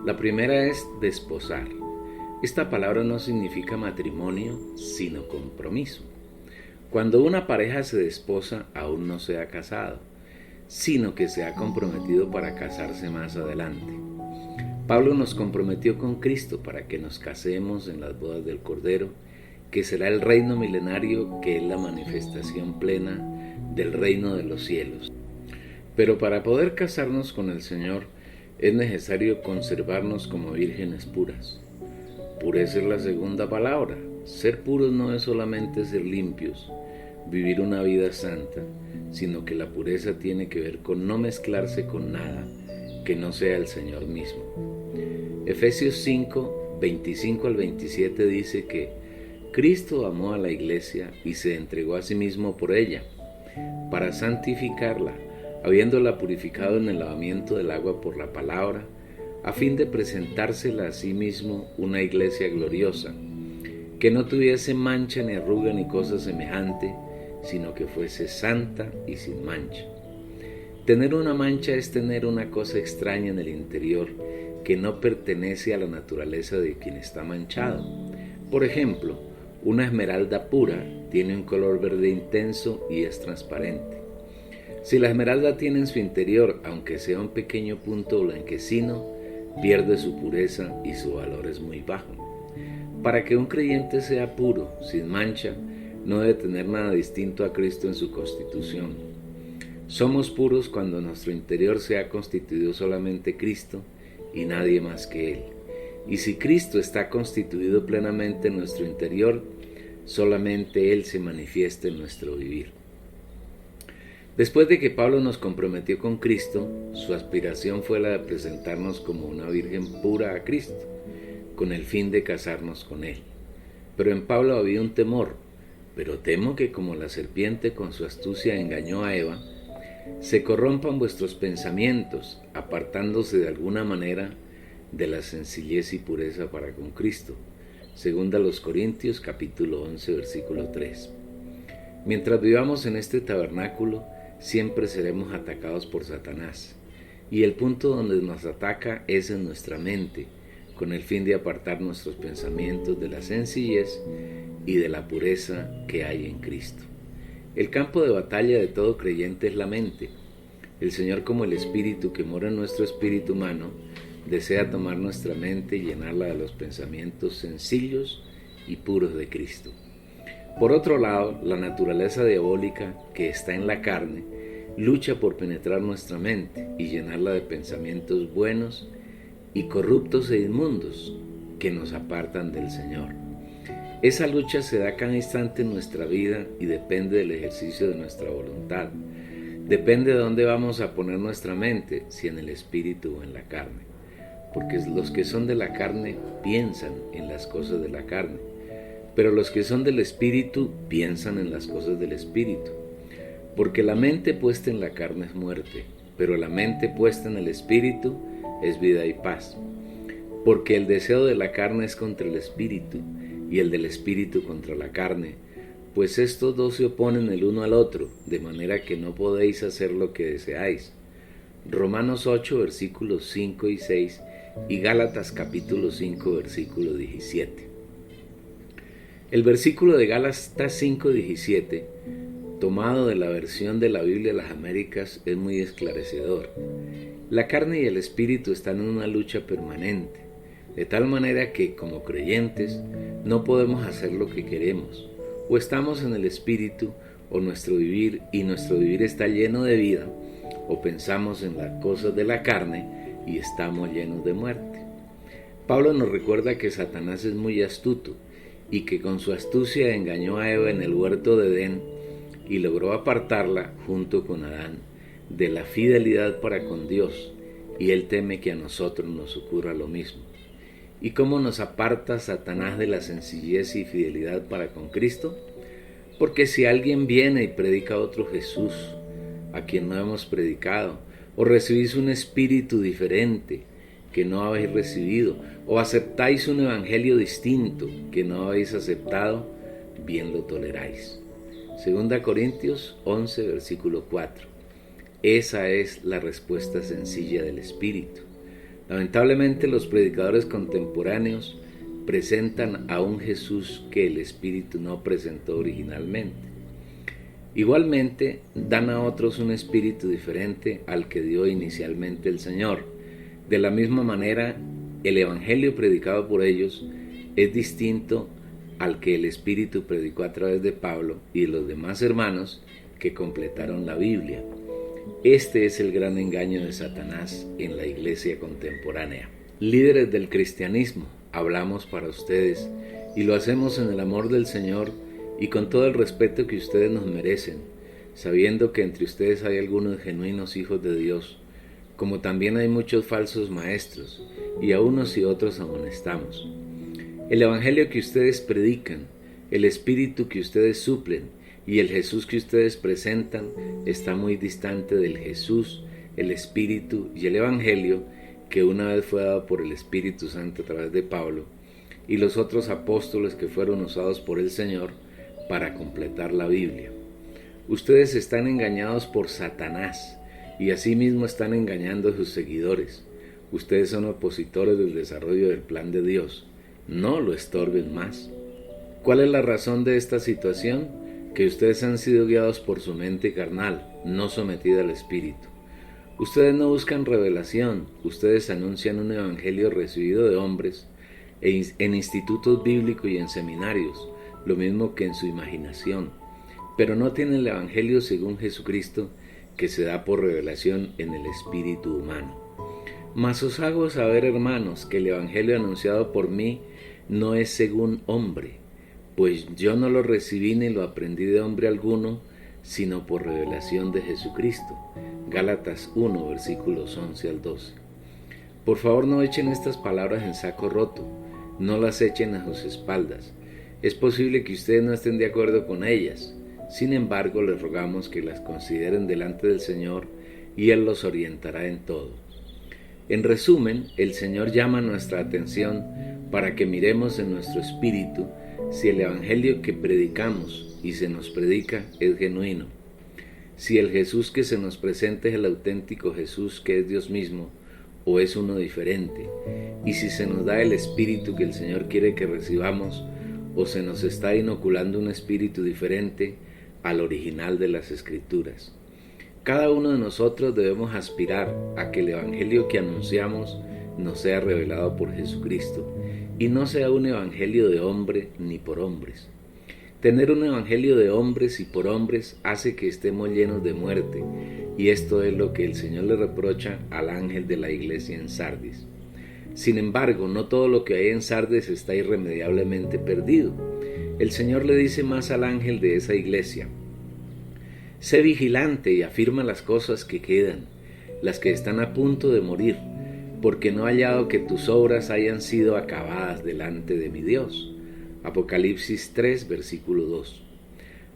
La primera es desposar. Esta palabra no significa matrimonio, sino compromiso. Cuando una pareja se desposa, aún no se ha casado, sino que se ha comprometido para casarse más adelante. Pablo nos comprometió con Cristo para que nos casemos en las bodas del Cordero, que será el reino milenario, que es la manifestación plena del reino de los cielos. Pero para poder casarnos con el Señor es necesario conservarnos como vírgenes puras. Pureza es la segunda palabra. Ser puros no es solamente ser limpios, vivir una vida santa, sino que la pureza tiene que ver con no mezclarse con nada que no sea el Señor mismo. Efesios 5, 25 al 27 dice que Cristo amó a la iglesia y se entregó a sí mismo por ella, para santificarla, habiéndola purificado en el lavamiento del agua por la palabra, a fin de presentársela a sí mismo una iglesia gloriosa, que no tuviese mancha ni arruga ni cosa semejante, sino que fuese santa y sin mancha. Tener una mancha es tener una cosa extraña en el interior que no pertenece a la naturaleza de quien está manchado. Por ejemplo, una esmeralda pura tiene un color verde intenso y es transparente. Si la esmeralda tiene en su interior, aunque sea un pequeño punto blanquecino, pierde su pureza y su valor es muy bajo. Para que un creyente sea puro, sin mancha, no debe tener nada distinto a Cristo en su constitución. Somos puros cuando nuestro interior se ha constituido solamente Cristo y nadie más que Él. Y si Cristo está constituido plenamente en nuestro interior, solamente Él se manifiesta en nuestro vivir. Después de que Pablo nos comprometió con Cristo, su aspiración fue la de presentarnos como una virgen pura a Cristo, con el fin de casarnos con Él. Pero en Pablo había un temor, pero temo que como la serpiente con su astucia engañó a Eva, se corrompan vuestros pensamientos, apartándose de alguna manera de la sencillez y pureza para con Cristo. Segunda a los Corintios capítulo 11 versículo 3. Mientras vivamos en este tabernáculo, siempre seremos atacados por Satanás, y el punto donde nos ataca es en nuestra mente, con el fin de apartar nuestros pensamientos de la sencillez y de la pureza que hay en Cristo. El campo de batalla de todo creyente es la mente. El Señor, como el Espíritu que mora en nuestro espíritu humano, desea tomar nuestra mente y llenarla de los pensamientos sencillos y puros de Cristo. Por otro lado, la naturaleza diabólica que está en la carne lucha por penetrar nuestra mente y llenarla de pensamientos buenos y corruptos e inmundos que nos apartan del Señor. Esa lucha se da cada instante en nuestra vida y depende del ejercicio de nuestra voluntad. Depende de dónde vamos a poner nuestra mente, si en el espíritu o en la carne. Porque los que son de la carne piensan en las cosas de la carne, pero los que son del espíritu piensan en las cosas del espíritu. Porque la mente puesta en la carne es muerte, pero la mente puesta en el espíritu es vida y paz. Porque el deseo de la carne es contra el espíritu, y el del espíritu contra la carne, pues estos dos se oponen el uno al otro, de manera que no podéis hacer lo que deseáis. Romanos 8, versículos 5 y 6, y Gálatas capítulo 5, versículo 17. El versículo de Gálatas 5, 17, tomado de la versión de la Biblia de las Américas, es muy esclarecedor. La carne y el espíritu están en una lucha permanente, de tal manera que, como creyentes, no podemos hacer lo que queremos. O estamos en el espíritu, o nuestro vivir está lleno de vida, o pensamos en las cosas de la carne y estamos llenos de muerte. Pablo nos recuerda que Satanás es muy astuto y que con su astucia engañó a Eva en el huerto de Edén y logró apartarla, junto con Adán, de la fidelidad para con Dios, y él teme que a nosotros nos ocurra lo mismo. ¿Y cómo nos aparta Satanás de la sencillez y fidelidad para con Cristo? Porque si alguien viene y predica a otro Jesús, a quien no hemos predicado, o recibís un espíritu diferente que no habéis recibido, o aceptáis un evangelio distinto que no habéis aceptado, bien lo toleráis. 2 Corintios 11, versículo 4. Esa es la respuesta sencilla del Espíritu. Lamentablemente los predicadores contemporáneos presentan a un Jesús que el Espíritu no presentó originalmente. Igualmente dan a otros un espíritu diferente al que dio inicialmente el Señor. De la misma manera, el evangelio predicado por ellos es distinto al que el Espíritu predicó a través de Pablo y de los demás hermanos que completaron la Biblia. Este es el gran engaño de Satanás en la iglesia contemporánea. Líderes del cristianismo, hablamos para ustedes y lo hacemos en el amor del Señor y con todo el respeto que ustedes nos merecen, sabiendo que entre ustedes hay algunos genuinos hijos de Dios, como también hay muchos falsos maestros, y a unos y otros amonestamos. El evangelio que ustedes predican, el espíritu que ustedes suplen y el Jesús que ustedes presentan está muy distante del Jesús, el espíritu y el evangelio que una vez fue dado por el Espíritu Santo a través de Pablo y los otros apóstoles que fueron usados por el Señor para completar la Biblia. Ustedes están engañados por Satanás y asimismo están engañando a sus seguidores. Ustedes son opositores del desarrollo del plan de Dios. No lo estorben más. ¿Cuál es la razón de esta situación? Que ustedes han sido guiados por su mente carnal, no sometida al Espíritu. Ustedes no buscan revelación, ustedes anuncian un evangelio recibido de hombres en institutos bíblicos y en seminarios, lo mismo que en su imaginación, pero no tienen el evangelio según Jesucristo, que se da por revelación en el espíritu humano. Mas os hago saber, hermanos, que el evangelio anunciado por mí no es según hombre, pues yo no lo recibí ni lo aprendí de hombre alguno, sino por revelación de Jesucristo. Gálatas 1, versículos 11 al 12. Por favor, no echen estas palabras en saco roto, no las echen a sus espaldas. Es posible que ustedes no estén de acuerdo con ellas, sin embargo, les rogamos que las consideren delante del Señor y Él los orientará en todo. En resumen, el Señor llama nuestra atención para que miremos en nuestro espíritu si el evangelio que predicamos y se nos predica es genuino, si el Jesús que se nos presenta es el auténtico Jesús que es Dios mismo o es uno diferente, y si se nos da el espíritu que el Señor quiere que recibamos o se nos está inoculando un espíritu diferente al original de las Escrituras. Cada uno de nosotros debemos aspirar a que el evangelio que anunciamos nos sea revelado por Jesucristo y no sea un evangelio de hombre ni por hombres. Tener un evangelio de hombres y por hombres hace que estemos llenos de muerte, y esto es lo que el Señor le reprocha al ángel de la iglesia en Sardis. Sin embargo, no todo lo que hay en Sardis está irremediablemente perdido. El Señor le dice más al ángel de esa iglesia: sé vigilante y afirma las cosas que quedan, las que están a punto de morir, porque no he hallado que tus obras hayan sido acabadas delante de mi Dios. Apocalipsis 3, versículo 2.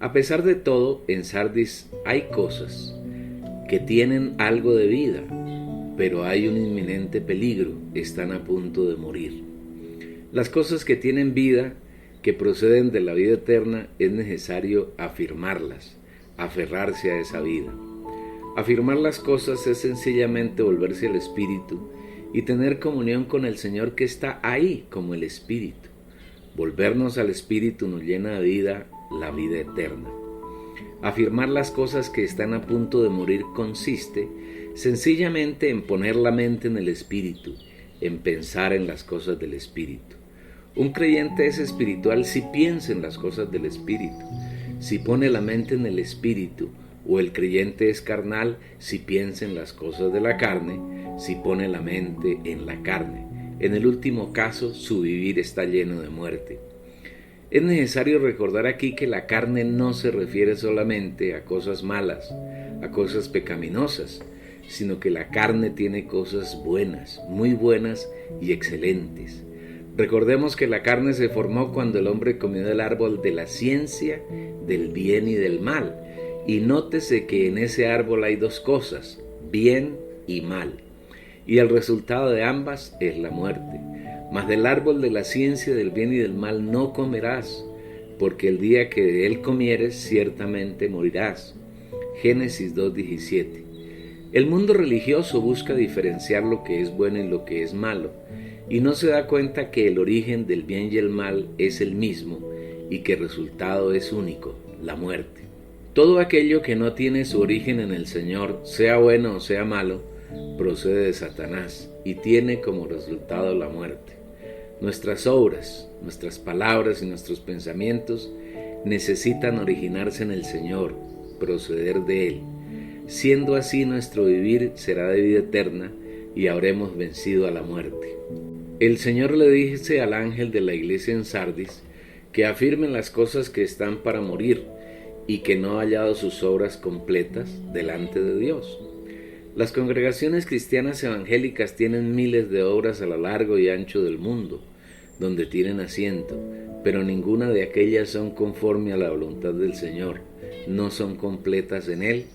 A pesar de todo, en Sardis hay cosas que tienen algo de vida, pero hay un inminente peligro, están a punto de morir. Las cosas que tienen vida, que proceden de la vida eterna, es necesario afirmarlas, aferrarse a esa vida. Afirmar las cosas es sencillamente volverse al Espíritu y tener comunión con el Señor que está ahí como el Espíritu. Volvernos al Espíritu nos llena de vida, la vida eterna. Afirmar las cosas que están a punto de morir consiste sencillamente en poner la mente en el Espíritu, en pensar en las cosas del Espíritu. Un creyente es espiritual si piensa en las cosas del Espíritu, si pone la mente en el Espíritu, o el creyente es carnal si piensa en las cosas de la carne, si pone la mente en la carne. En el último caso, su vivir está lleno de muerte. Es necesario recordar aquí que la carne no se refiere solamente a cosas malas, a cosas pecaminosas, sino que la carne tiene cosas buenas, muy buenas y excelentes. Recordemos que la carne se formó cuando el hombre comió del árbol de la ciencia, del bien y del mal. Y nótese que en ese árbol hay dos cosas, bien y mal. Y el resultado de ambas es la muerte. Mas del árbol de la ciencia, del bien y del mal no comerás, porque el día que de él comieres ciertamente morirás. Génesis 2:17. El mundo religioso busca diferenciar lo que es bueno y lo que es malo, y no se da cuenta que el origen del bien y el mal es el mismo y que el resultado es único, la muerte. Todo aquello que no tiene su origen en el Señor, sea bueno o sea malo, procede de Satanás y tiene como resultado la muerte. Nuestras obras, nuestras palabras y nuestros pensamientos necesitan originarse en el Señor, proceder de Él. Siendo así, nuestro vivir será de vida eterna y habremos vencido a la muerte. El Señor le dice al ángel de la iglesia en Sardis que afirmen las cosas que están para morir y que no ha hallado sus obras completas delante de Dios. Las congregaciones cristianas evangélicas tienen miles de obras a lo largo y ancho del mundo, donde tienen asiento, pero ninguna de aquellas son conforme a la voluntad del Señor, no son completas en Él,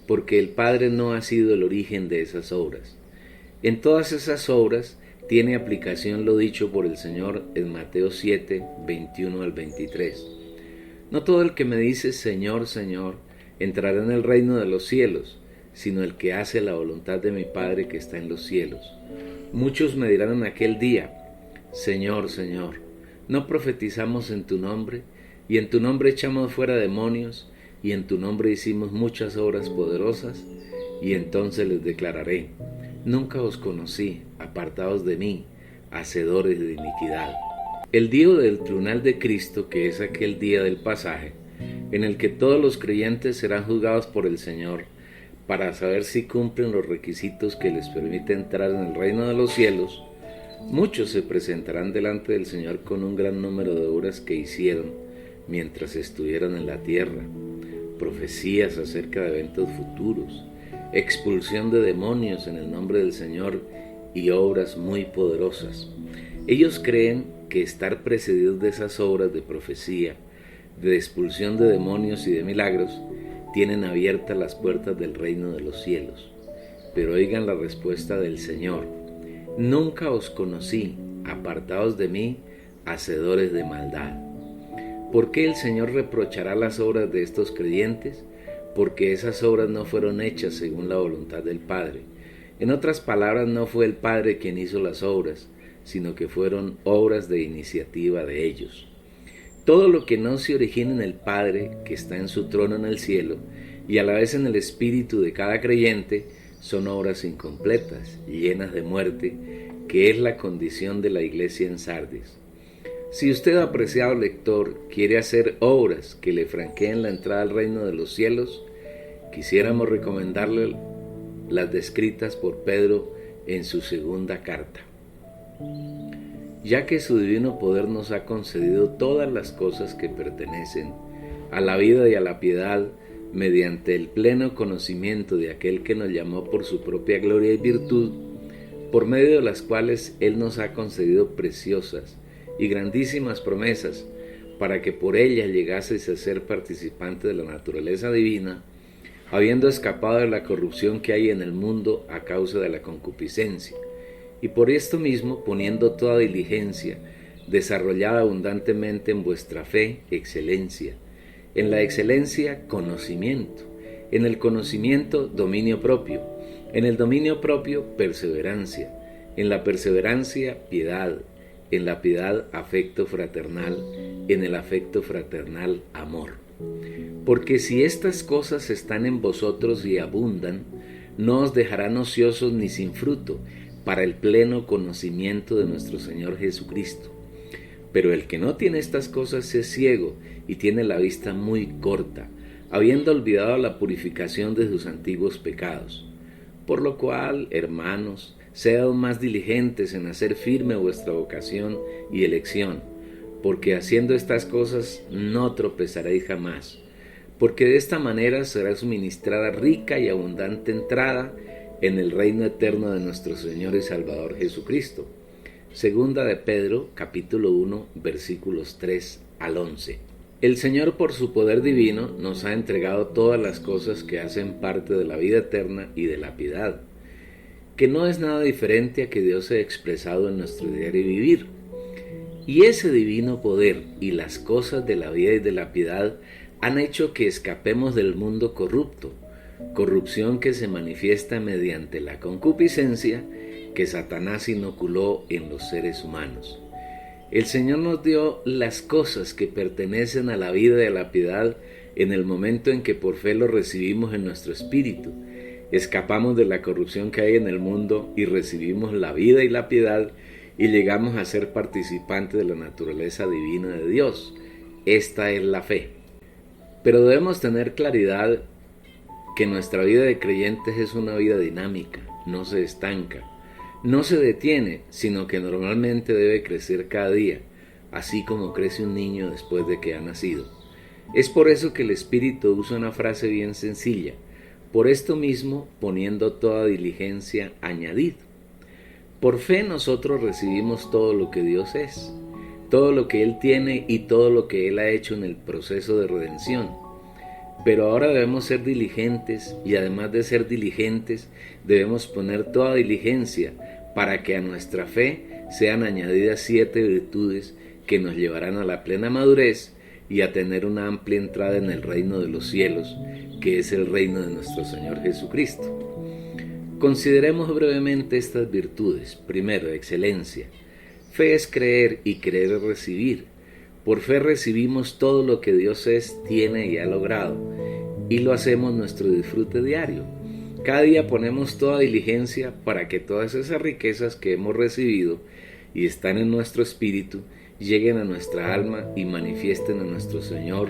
porque el Padre no ha sido el origen de esas obras. En todas esas obras tiene aplicación lo dicho por el Señor en Mateo 7, 21 al 23. No todo el que me dice Señor, Señor, entrará en el reino de los cielos, sino el que hace la voluntad de mi Padre que está en los cielos. Muchos me dirán en aquel día, Señor, Señor, ¿no profetizamos en tu nombre? Y en tu nombre echamos fuera demonios, y en tu nombre hicimos muchas obras poderosas. Y entonces les declararé, nunca os conocí, apartaos de mí, hacedores de iniquidad. El día del tribunal de Cristo, que es aquel día del pasaje, en el que todos los creyentes serán juzgados por el Señor, para saber si cumplen los requisitos que les permite entrar en el reino de los cielos, muchos se presentarán delante del Señor con un gran número de obras que hicieron mientras estuvieron en la tierra, profecías acerca de eventos futuros, expulsión de demonios en el nombre del Señor y obras muy poderosas. Ellos creen que estar precedidos de esas obras de profecía, de expulsión de demonios y de milagros, tienen abiertas las puertas del reino de los cielos. Pero oigan la respuesta del Señor, nunca os conocí, apartaos de mí, hacedores de maldad. ¿Por qué el Señor reprochará las obras de estos creyentes? Porque esas obras no fueron hechas según la voluntad del Padre. En otras palabras, no fue el Padre quien hizo las obras, sino que fueron obras de iniciativa de ellos. Todo lo que no se origina en el Padre, que está en su trono en el cielo, y a la vez en el espíritu de cada creyente, son obras incompletas, llenas de muerte, que es la condición de la iglesia en Sardis. Si usted, apreciado lector, quiere hacer obras que le franqueen la entrada al reino de los cielos, quisiéramos recomendarle las descritas por Pedro en su segunda carta. Ya que su divino poder nos ha concedido todas las cosas que pertenecen a la vida y a la piedad, mediante el pleno conocimiento de aquel que nos llamó por su propia gloria y virtud, por medio de las cuales Él nos ha concedido preciosas y grandísimas promesas, para que por ellas llegaseis a ser participantes de la naturaleza divina, habiendo escapado de la corrupción que hay en el mundo a causa de la concupiscencia, y por esto mismo, poniendo toda diligencia, desarrollada abundantemente en vuestra fe, excelencia, en la excelencia, conocimiento, en el conocimiento, dominio propio, en el dominio propio, perseverancia, en la perseverancia, piedad, en la piedad, afecto fraternal, en el afecto fraternal, amor. Porque si estas cosas están en vosotros y abundan, no os dejarán ociosos ni sin fruto, para el pleno conocimiento de nuestro Señor Jesucristo. Pero el que no tiene estas cosas es ciego y tiene la vista muy corta, habiendo olvidado la purificación de sus antiguos pecados. Por lo cual, hermanos, Sed aún más diligentes en hacer firme vuestra vocación y elección, porque haciendo estas cosas no tropezaréis jamás, porque de esta manera será suministrada rica y abundante entrada en el reino eterno de nuestro Señor y Salvador Jesucristo. Segunda de Pedro, capítulo 1, versículos 3 al 11. El Señor, por su poder divino, nos ha entregado todas las cosas que hacen parte de la vida eterna y de la piedad, que no es nada diferente a que Dios se ha expresado en nuestro diario vivir. Y ese divino poder y las cosas de la vida y de la piedad han hecho que escapemos del mundo corrupto, corrupción que se manifiesta mediante la concupiscencia que Satanás inoculó en los seres humanos. El Señor nos dio las cosas que pertenecen a la vida y a la piedad en el momento en que por fe lo recibimos en nuestro espíritu. Escapamos de la corrupción que hay en el mundo y recibimos la vida y la piedad y llegamos a ser participantes de la naturaleza divina de Dios. Esta es la fe. Pero debemos tener claridad que nuestra vida de creyentes es una vida dinámica, no se estanca, no se detiene, sino que normalmente debe crecer cada día, así como crece un niño después de que ha nacido. Es por eso que el Espíritu usa una frase bien sencilla: por esto mismo, poniendo toda diligencia, añadid. Por fe nosotros recibimos todo lo que Dios es, todo lo que Él tiene y todo lo que Él ha hecho en el proceso de redención. Pero ahora debemos ser diligentes y además de ser diligentes, debemos poner toda diligencia para que a nuestra fe sean añadidas 7 virtudes que nos llevarán a la plena madurez y a tener una amplia entrada en el reino de los cielos, que es el reino de nuestro Señor Jesucristo. Consideremos brevemente estas virtudes. Primero, excelencia. Fe es creer y creer es recibir. Por fe recibimos todo lo que Dios es, tiene y ha logrado, y lo hacemos nuestro disfrute diario. Cada día ponemos toda diligencia para que todas esas riquezas que hemos recibido y están en nuestro espíritu lleguen a nuestra alma y manifiesten a nuestro Señor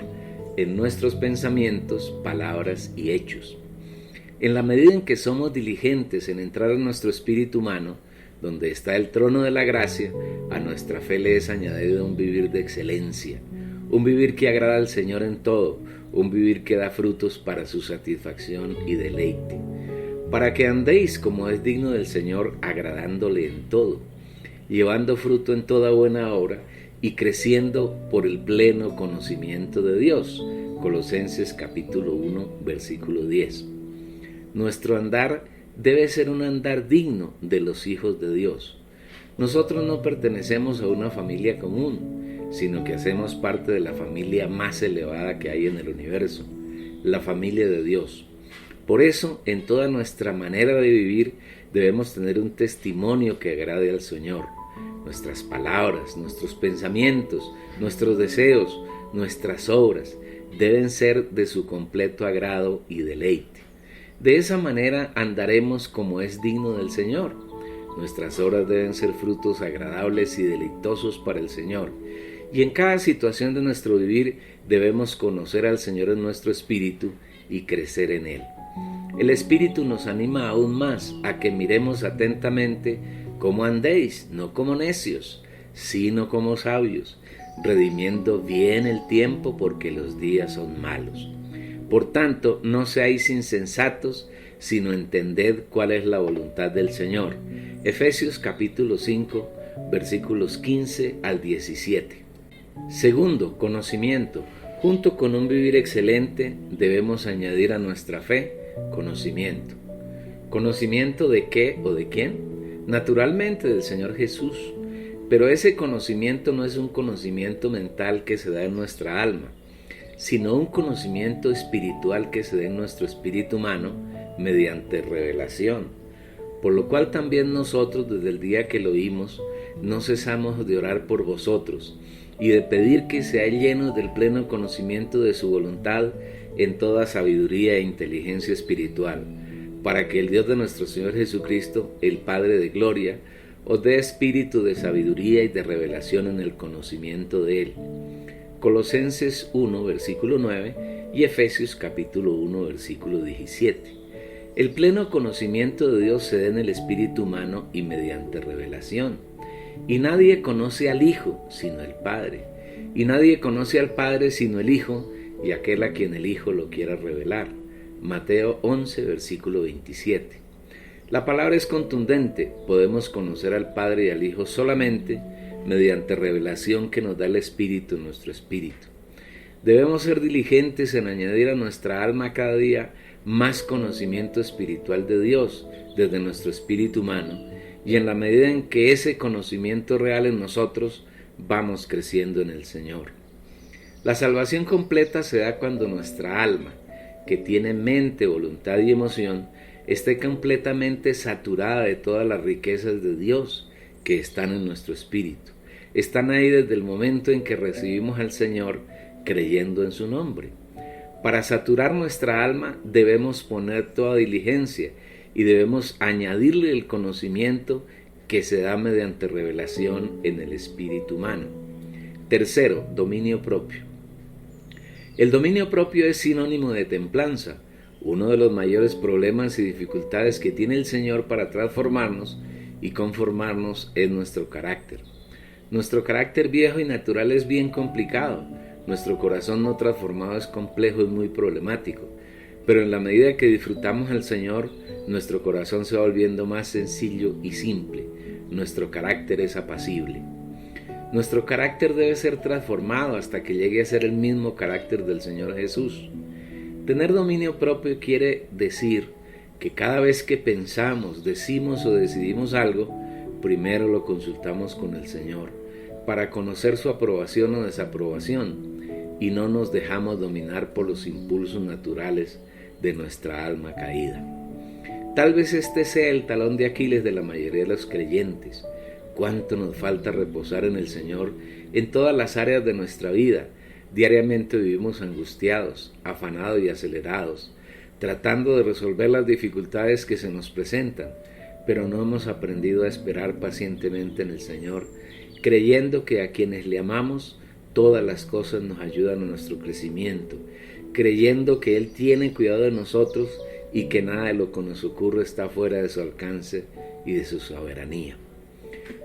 en nuestros pensamientos, palabras y hechos. En la medida en que somos diligentes en entrar en nuestro espíritu humano, donde está el trono de la gracia, a nuestra fe le es añadido un vivir de excelencia, un vivir que agrada al Señor en todo, un vivir que da frutos para su satisfacción y deleite, para que andéis como es digno del Señor, agradándole en todo, llevando fruto en toda buena obra y creciendo por el pleno conocimiento de Dios. Colosenses capítulo 1, versículo 10. Nuestro andar debe ser un andar digno de los hijos de Dios. Nosotros no pertenecemos a una familia común, sino que hacemos parte de la familia más elevada que hay en el universo, la familia de Dios. Por eso, en toda nuestra manera de vivir, debemos tener un testimonio que agrade al Señor. Nuestras palabras, nuestros pensamientos, nuestros deseos, nuestras obras deben ser de su completo agrado y deleite. De esa manera andaremos como es digno del Señor. Nuestras obras deben ser frutos agradables y deleitosos para el Señor. Y en cada situación de nuestro vivir debemos conocer al Señor en nuestro espíritu y crecer en Él. El Espíritu nos anima aún más a que miremos atentamente cómo andéis, no como necios, sino como sabios, redimiendo bien el tiempo porque los días son malos. Por tanto, no seáis insensatos, sino entended cuál es la voluntad del Señor. Efesios capítulo 5, versículos 15 al 17. Segundo, conocimiento. Junto con un vivir excelente, debemos añadir a nuestra fe conocimiento. ¿Conocimiento de qué o de quién? Naturalmente del Señor Jesús. Pero ese conocimiento no es un conocimiento mental que se da en nuestra alma, sino un conocimiento espiritual que se da en nuestro espíritu humano mediante revelación. Por lo cual también nosotros, desde el día que lo oímos, no cesamos de orar por vosotros y de pedir que seáis llenos del pleno conocimiento de su voluntad en toda sabiduría e inteligencia espiritual, para que el Dios de nuestro Señor Jesucristo, el Padre de gloria, os dé espíritu de sabiduría y de revelación en el conocimiento de Él. Colosenses 1, versículo 9 y Efesios capítulo 1, versículo 17. El pleno conocimiento de Dios se da en el espíritu humano y mediante revelación. Y nadie conoce al Hijo sino el Padre. Y nadie conoce al Padre sino el Hijo y aquel a quien el Hijo lo quiera revelar. Mateo 11, versículo 27. La palabra es contundente. Podemos conocer al Padre y al Hijo solamente mediante revelación que nos da el Espíritu en nuestro espíritu. Debemos ser diligentes en añadir a nuestra alma cada día más conocimiento espiritual de Dios desde nuestro espíritu humano, y en la medida en que ese conocimiento real en nosotros, vamos creciendo en el Señor. La salvación completa se da cuando nuestra alma, que tiene mente, voluntad y emoción, esté completamente saturada de todas las riquezas de Dios que están en nuestro espíritu. Están ahí desde el momento en que recibimos al Señor creyendo en su nombre. Para saturar nuestra alma debemos poner toda diligencia y debemos añadirle el conocimiento que se da mediante revelación en el espíritu humano. Tercero, dominio propio. El dominio propio es sinónimo de templanza. Uno de los mayores problemas y dificultades que tiene el Señor para transformarnos y conformarnos es nuestro carácter. Nuestro carácter viejo y natural es bien complicado. Nuestro corazón no transformado es complejo y muy problemático, pero en la medida que disfrutamos al Señor, nuestro corazón se va volviendo más sencillo y simple. Nuestro carácter es apacible. Nuestro carácter debe ser transformado hasta que llegue a ser el mismo carácter del Señor Jesús. Tener dominio propio quiere decir que cada vez que pensamos, decimos o decidimos algo, primero lo consultamos con el Señor para conocer su aprobación o desaprobación, y no nos dejamos dominar por los impulsos naturales de nuestra alma caída. Tal vez este sea el talón de Aquiles de la mayoría de los creyentes. Cuánto nos falta reposar en el Señor en todas las áreas de nuestra vida. Diariamente vivimos angustiados, afanados y acelerados, tratando de resolver las dificultades que se nos presentan, pero no hemos aprendido a esperar pacientemente en el Señor, creyendo que a quienes le amamos, todas las cosas nos ayudan a nuestro crecimiento, creyendo que Él tiene cuidado de nosotros y que nada de lo que nos ocurre está fuera de su alcance y de su soberanía.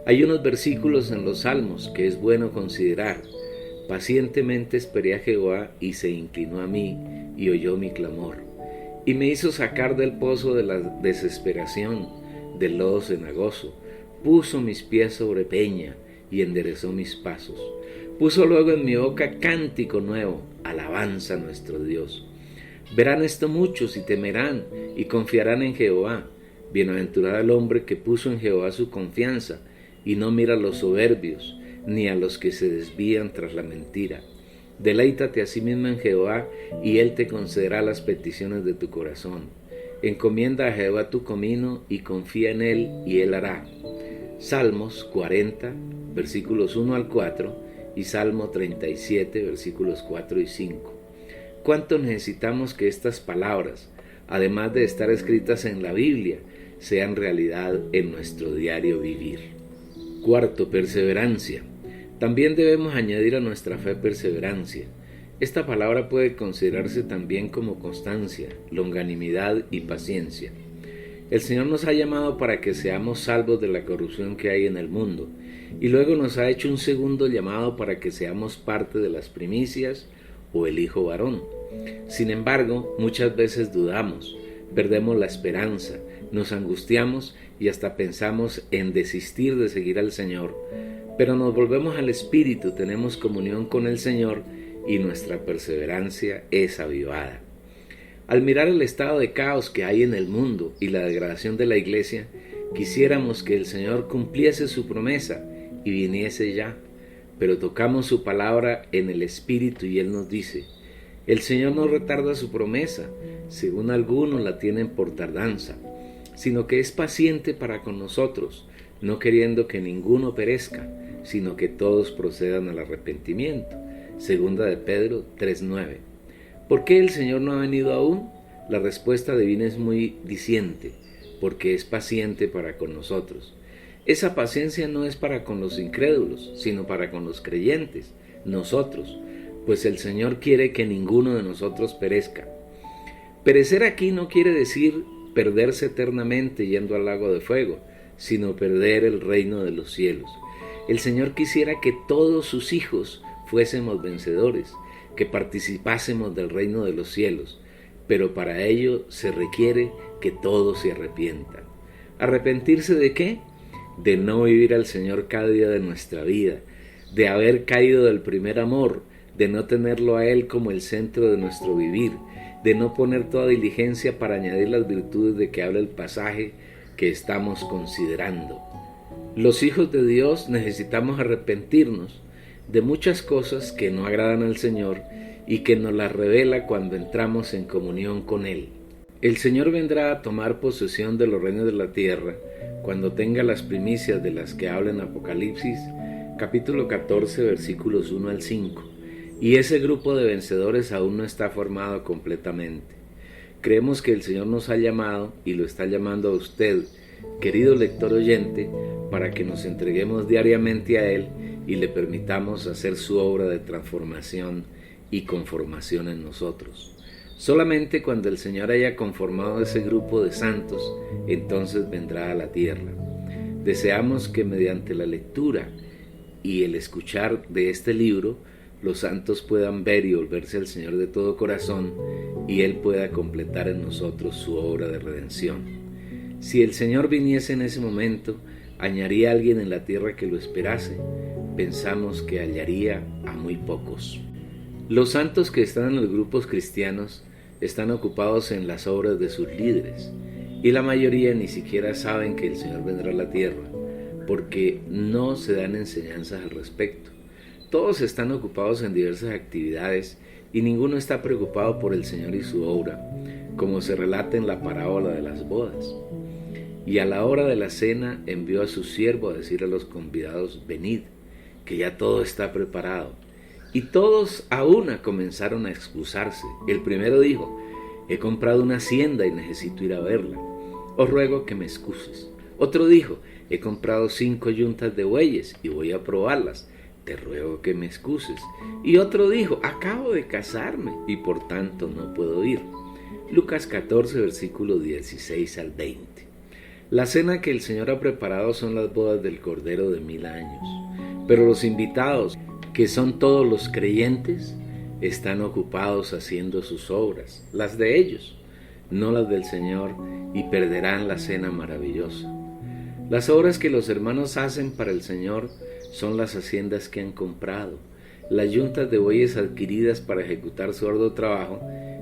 Hay unos versículos en los Salmos que es bueno considerar. Pacientemente esperé a Jehová y se inclinó a mí y oyó mi clamor, y me hizo sacar del pozo de la desesperación, del lodo cenagoso, puso mis pies sobre peña y enderezó mis pasos. Puso luego en mi boca cántico nuevo, alabanza a nuestro Dios. Verán esto muchos y temerán y confiarán en Jehová. Bienaventurado el hombre que puso en Jehová su confianza y no mira a los soberbios, ni a los que se desvían tras la mentira. Deleítate a sí mismo en Jehová y Él te concederá las peticiones de tu corazón. Encomienda a Jehová tu camino y confía en Él y Él hará. Salmos 40, versículos 1 al 4 y Salmo 37, versículos 4 y 5. ¿Cuánto necesitamos que estas palabras, además de estar escritas en la Biblia, sean realidad en nuestro diario vivir? Cuarto, perseverancia. También debemos añadir a nuestra fe perseverancia. Esta palabra puede considerarse también como constancia, longanimidad y paciencia. El Señor nos ha llamado para que seamos salvos de la corrupción que hay en el mundo, y luego nos ha hecho un segundo llamado para que seamos parte de las primicias o el hijo varón. Sin embargo, muchas veces dudamos, perdemos la esperanza, nos angustiamos y hasta pensamos en desistir de seguir al Señor, pero nos volvemos al Espíritu, tenemos comunión con el Señor y nuestra perseverancia es avivada. Al mirar el estado de caos que hay en el mundo y la degradación de la iglesia, quisiéramos que el Señor cumpliese su promesa y viniese ya, pero tocamos su palabra en el Espíritu y Él nos dice: el Señor no retarda su promesa, según algunos la tienen por tardanza, sino que es paciente para con nosotros, no queriendo que ninguno perezca, sino que todos procedan al arrepentimiento. Segunda de Pedro 3:9. ¿Por qué el Señor no ha venido aún? La respuesta divina es muy diciente: porque es paciente para con nosotros. Esa paciencia no es para con los incrédulos, sino para con los creyentes, nosotros, pues el Señor quiere que ninguno de nosotros perezca. Perecer aquí no quiere decir perderse eternamente yendo al lago de fuego, sino perder el reino de los cielos. El Señor quisiera que todos sus hijos fuésemos vencedores, que participásemos del reino de los cielos, pero para ello se requiere que todos se arrepientan. ¿Arrepentirse de qué? De no vivir al Señor cada día de nuestra vida, de haber caído del primer amor, de no tenerlo a Él como el centro de nuestro vivir, de no poner toda diligencia para añadir las virtudes de que habla el pasaje que estamos considerando. Los hijos de Dios necesitamos arrepentirnos de muchas cosas que no agradan al Señor y que nos las revela cuando entramos en comunión con Él. El Señor vendrá a tomar posesión de los reinos de la tierra cuando tenga las primicias de las que habla en Apocalipsis, capítulo 14, versículos 1 al 5. Y ese grupo de vencedores aún no está formado completamente. Creemos que el Señor nos ha llamado y lo está llamando a usted, querido lector oyente, para que nos entreguemos diariamente a Él y le permitamos hacer su obra de transformación y conformación en nosotros. Solamente cuando el Señor haya conformado ese grupo de santos, entonces vendrá a la tierra. Deseamos que mediante la lectura y el escuchar de este libro, los santos puedan ver y volverse al Señor de todo corazón y Él pueda completar en nosotros su obra de redención. Si el Señor viniese en ese momento, ¿hallaría a alguien en la tierra que lo esperase? Pensamos que hallaría a muy pocos. Los santos que están en los grupos cristianos están ocupados en las obras de sus líderes y la mayoría ni siquiera saben que el Señor vendrá a la tierra porque no se dan enseñanzas al respecto. Todos están ocupados en diversas actividades y ninguno está preocupado por el Señor y su obra, como se relata en la parábola de las bodas. Y a la hora de la cena envió a su siervo a decir a los convidados: venid, que ya todo está preparado. Y todos a una comenzaron a excusarse. El primero dijo: he comprado una hacienda y necesito ir a verla. Os ruego que me excuses. Otro dijo: he comprado 5 yuntas de bueyes y voy a probarlas. Te ruego que me excuses. Y otro dijo: acabo de casarme y por tanto no puedo ir. Lucas 14, versículos 16 al 20. La cena que el Señor ha preparado son las bodas del Cordero de 1000 años. Pero los invitados, que son todos los creyentes, están ocupados haciendo sus obras, las de ellos, no las del Señor, y perderán la cena maravillosa. Las obras que los hermanos hacen para el Señor son las haciendas que han comprado, las yuntas de bueyes adquiridas para ejecutar su arduo trabajo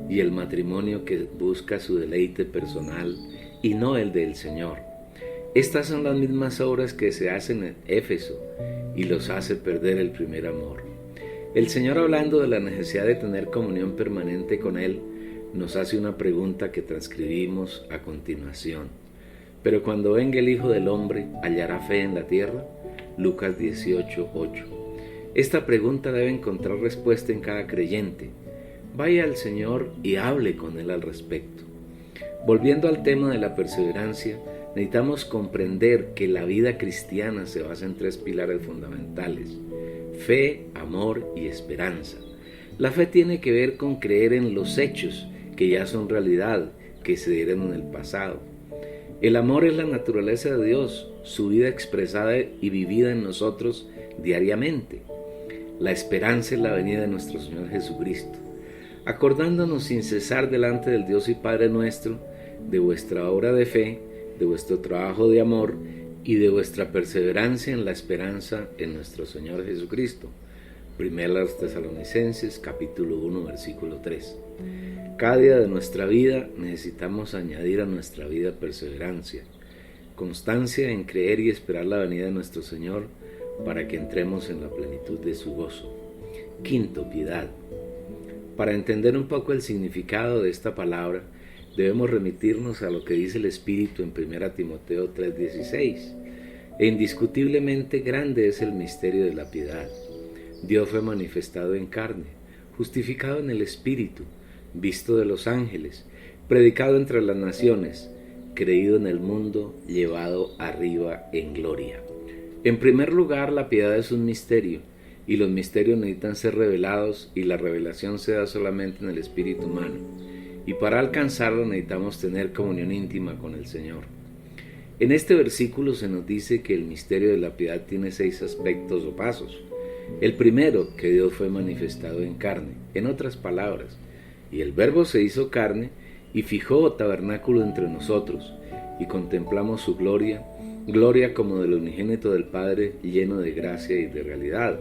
y el matrimonio que busca su deleite personal y no el del Señor. Estas son las mismas obras que se hacen en Éfeso y los hace perder el primer amor. El Señor, hablando de la necesidad de tener comunión permanente con Él, nos hace una pregunta que transcribimos a continuación. Pero cuando venga el Hijo del Hombre, ¿hallará fe en la tierra? Lucas 18, 8. Esta pregunta debe encontrar respuesta en cada creyente. Vaya al Señor y hable con Él al respecto. Volviendo al tema de la perseverancia, necesitamos comprender que la vida cristiana se basa en 3 pilares fundamentales: fe, amor y esperanza. La fe tiene que ver con creer en los hechos que ya son realidad, que se dieron en el pasado. El amor es la naturaleza de Dios, su vida expresada y vivida en nosotros diariamente. La esperanza es la venida de nuestro Señor Jesucristo. Acordándonos sin cesar delante del Dios y Padre nuestro, de vuestra obra de fe, de vuestro trabajo de amor y de vuestra perseverancia en la esperanza en nuestro Señor Jesucristo. Primera Tesalonicenses, capítulo 1, versículo 3. Cada día de nuestra vida necesitamos añadir a nuestra vida perseverancia, constancia en creer y esperar la venida de nuestro Señor para que entremos en la plenitud de su gozo. Quinto, piedad. Para entender un poco el significado de esta palabra, debemos remitirnos a lo que dice el Espíritu en 1 Timoteo 3:16. E indiscutiblemente grande es el misterio de la piedad. Dios fue manifestado en carne, justificado en el Espíritu, visto de los ángeles, predicado entre las naciones, creído en el mundo, llevado arriba en gloria. En primer lugar, la piedad es un misterio, y los misterios necesitan ser revelados, y la revelación se da solamente en el espíritu humano. y para alcanzarlo necesitamos tener comunión íntima con el Señor. En este versículo se nos dice que el misterio de la piedad tiene 6 aspectos o pasos. El primero, que Dios fue manifestado en carne, en otras palabras, y el Verbo se hizo carne y fijó tabernáculo entre nosotros, y contemplamos su gloria, gloria como del unigénito del Padre, lleno de gracia y de realidad.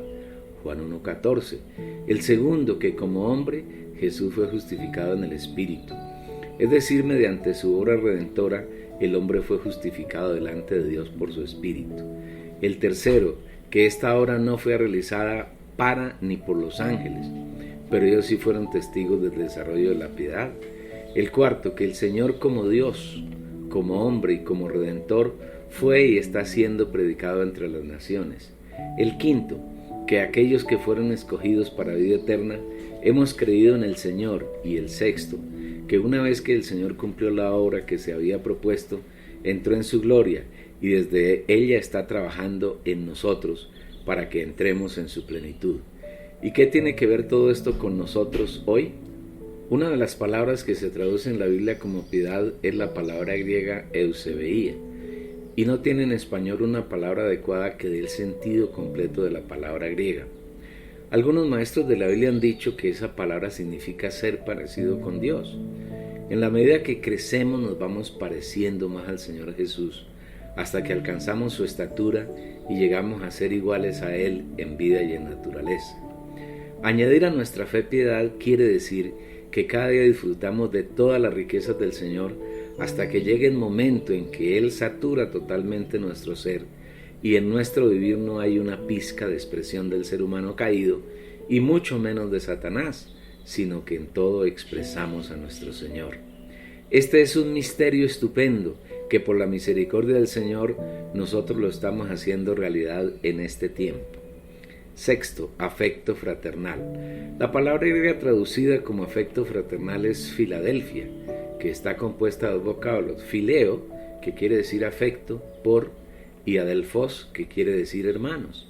Juan 1:14. El segundo, que como hombre Jesús fue justificado en el Espíritu, es decir, mediante su obra redentora, el hombre fue justificado delante de Dios por su Espíritu. El tercero, que esta obra no fue realizada para ni por los ángeles, pero ellos sí fueron testigos del desarrollo de la piedad. El cuarto, que el Señor como Dios, como hombre y como Redentor, fue y está siendo predicado entre las naciones. El quinto, que aquellos que fueron escogidos para vida eterna, hemos creído en el Señor. Y el sexto, que una vez que el Señor cumplió la obra que se había propuesto, entró en su gloria y desde ella está trabajando en nosotros para que entremos en su plenitud. ¿Y qué tiene que ver todo esto con nosotros hoy? Una de las palabras que se traduce en la Biblia como piedad es la palabra griega eusebeia, y no tiene en español una palabra adecuada que dé el sentido completo de la palabra griega. Algunos maestros de la Biblia han dicho que esa palabra significa ser parecido con Dios. En la medida que crecemos nos vamos pareciendo más al Señor Jesús, hasta que alcanzamos su estatura y llegamos a ser iguales a Él en vida y en naturaleza. Añadir a nuestra fe piedad quiere decir que cada día disfrutamos de todas las riquezas del Señor hasta que llegue el momento en que Él satura totalmente nuestro ser y en nuestro vivir no hay una pizca de expresión del ser humano caído y mucho menos de Satanás, sino que en todo expresamos a nuestro Señor. Este es un misterio estupendo que por la misericordia del Señor nosotros lo estamos haciendo realidad en este tiempo. Sexto, afecto fraternal. La palabra griega traducida como afecto fraternal es Filadelfia, que está compuesta de 2 vocablos, fileo, que quiere decir afecto, por, y adelfos, que quiere decir hermanos.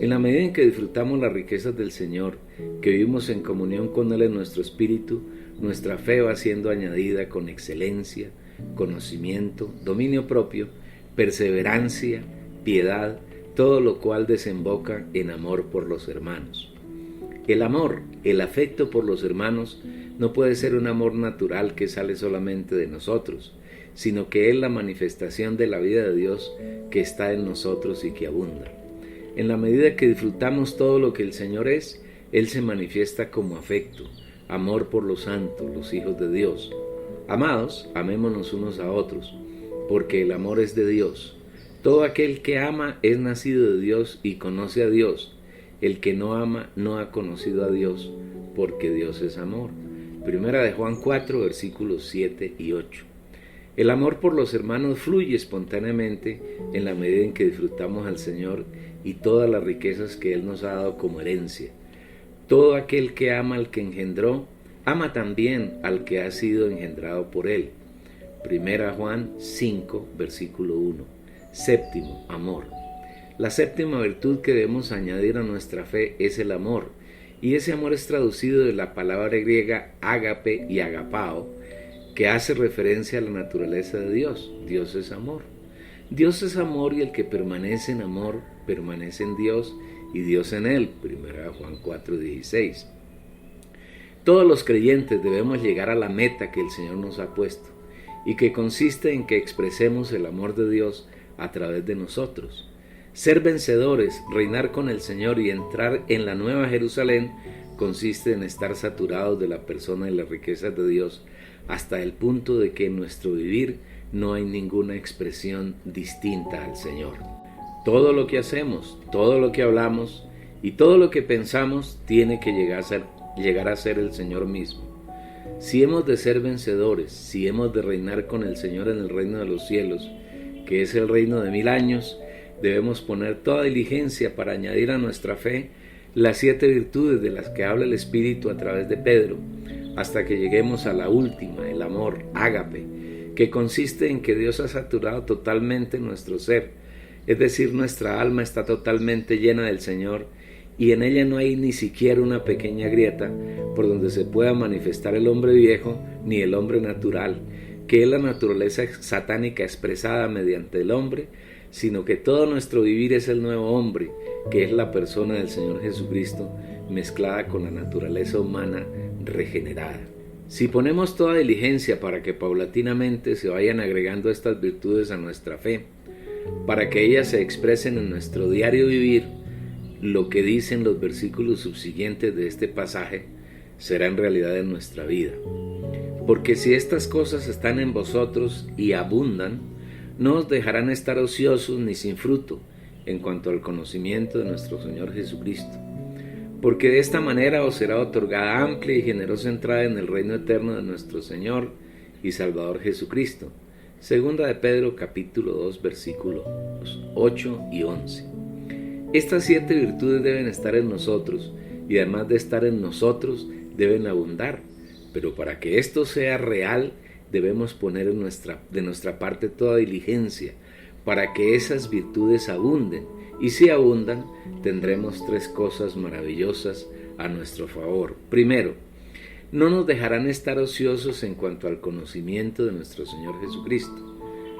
En la medida en que disfrutamos las riquezas del Señor, que vivimos en comunión con Él en nuestro espíritu, nuestra fe va siendo añadida con excelencia, conocimiento, dominio propio, perseverancia, piedad, todo lo cual desemboca en amor por los hermanos. El amor, el afecto por los hermanos, no puede ser un amor natural que sale solamente de nosotros, sino que es la manifestación de la vida de Dios que está en nosotros y que abunda. En la medida que disfrutamos todo lo que el Señor es, Él se manifiesta como afecto, amor por los santos, los hijos de Dios. Amados, amémonos unos a otros, porque el amor es de Dios. Todo aquel que ama es nacido de Dios y conoce a Dios. El que no ama no ha conocido a Dios, porque Dios es amor. Primera de Juan 4, versículos 7 y 8. El amor por los hermanos fluye espontáneamente en la medida en que disfrutamos al Señor y todas las riquezas que Él nos ha dado como herencia. Todo aquel que ama al que engendró, ama también al que ha sido engendrado por Él. Primera Juan 5, versículo 1. Séptimo, amor. La séptima virtud que debemos añadir a nuestra fe es el amor, y ese amor es traducido de la palabra griega ágape y agapao, que hace referencia a la naturaleza de Dios. Dios es amor. Dios es amor y el que permanece en amor permanece en Dios y Dios en él. Primera Juan 4:16. Todos los creyentes debemos llegar a la meta que el Señor nos ha puesto y que consiste en que expresemos el amor de Dios a través de nosotros. Ser vencedores, reinar con el Señor y entrar en la Nueva Jerusalén consiste en estar saturados de la persona y las riquezas de Dios hasta el punto de que en nuestro vivir no hay ninguna expresión distinta al Señor. Todo lo que hacemos, todo lo que hablamos y todo lo que pensamos tiene que llegar a ser el Señor mismo. Si hemos de ser vencedores, si hemos de reinar con el Señor en el reino de los cielos, que es el reino de 1000 años, debemos poner toda diligencia para añadir a nuestra fe las 7 virtudes de las que habla el Espíritu a través de Pedro, hasta que lleguemos a la última, el amor, ágape, que consiste en que Dios ha saturado totalmente nuestro ser, es decir, nuestra alma está totalmente llena del Señor y en ella no hay ni siquiera una pequeña grieta por donde se pueda manifestar el hombre viejo ni el hombre natural, que es la naturaleza satánica expresada mediante el hombre, sino que todo nuestro vivir es el nuevo hombre, que es la persona del Señor Jesucristo, mezclada con la naturaleza humana regenerada. Si ponemos toda diligencia para que paulatinamente se vayan agregando estas virtudes a nuestra fe, para que ellas se expresen en nuestro diario vivir, lo que dicen los versículos subsiguientes de este pasaje será en realidad en nuestra vida. Porque si estas cosas están en vosotros y abundan, no os dejarán estar ociosos ni sin fruto en cuanto al conocimiento de nuestro Señor Jesucristo. Porque de esta manera os será otorgada amplia y generosa entrada en el reino eterno de nuestro Señor y Salvador Jesucristo. Segunda de Pedro capítulo 2 versículos 8 y 11. Estas 7 virtudes deben estar en nosotros y además de estar en nosotros deben abundar, pero para que esto sea real debemos poner de nuestra parte toda diligencia para que esas virtudes abunden, y si abundan tendremos 3 cosas maravillosas a nuestro favor. Primero, no nos dejarán estar ociosos en cuanto al conocimiento de nuestro Señor Jesucristo.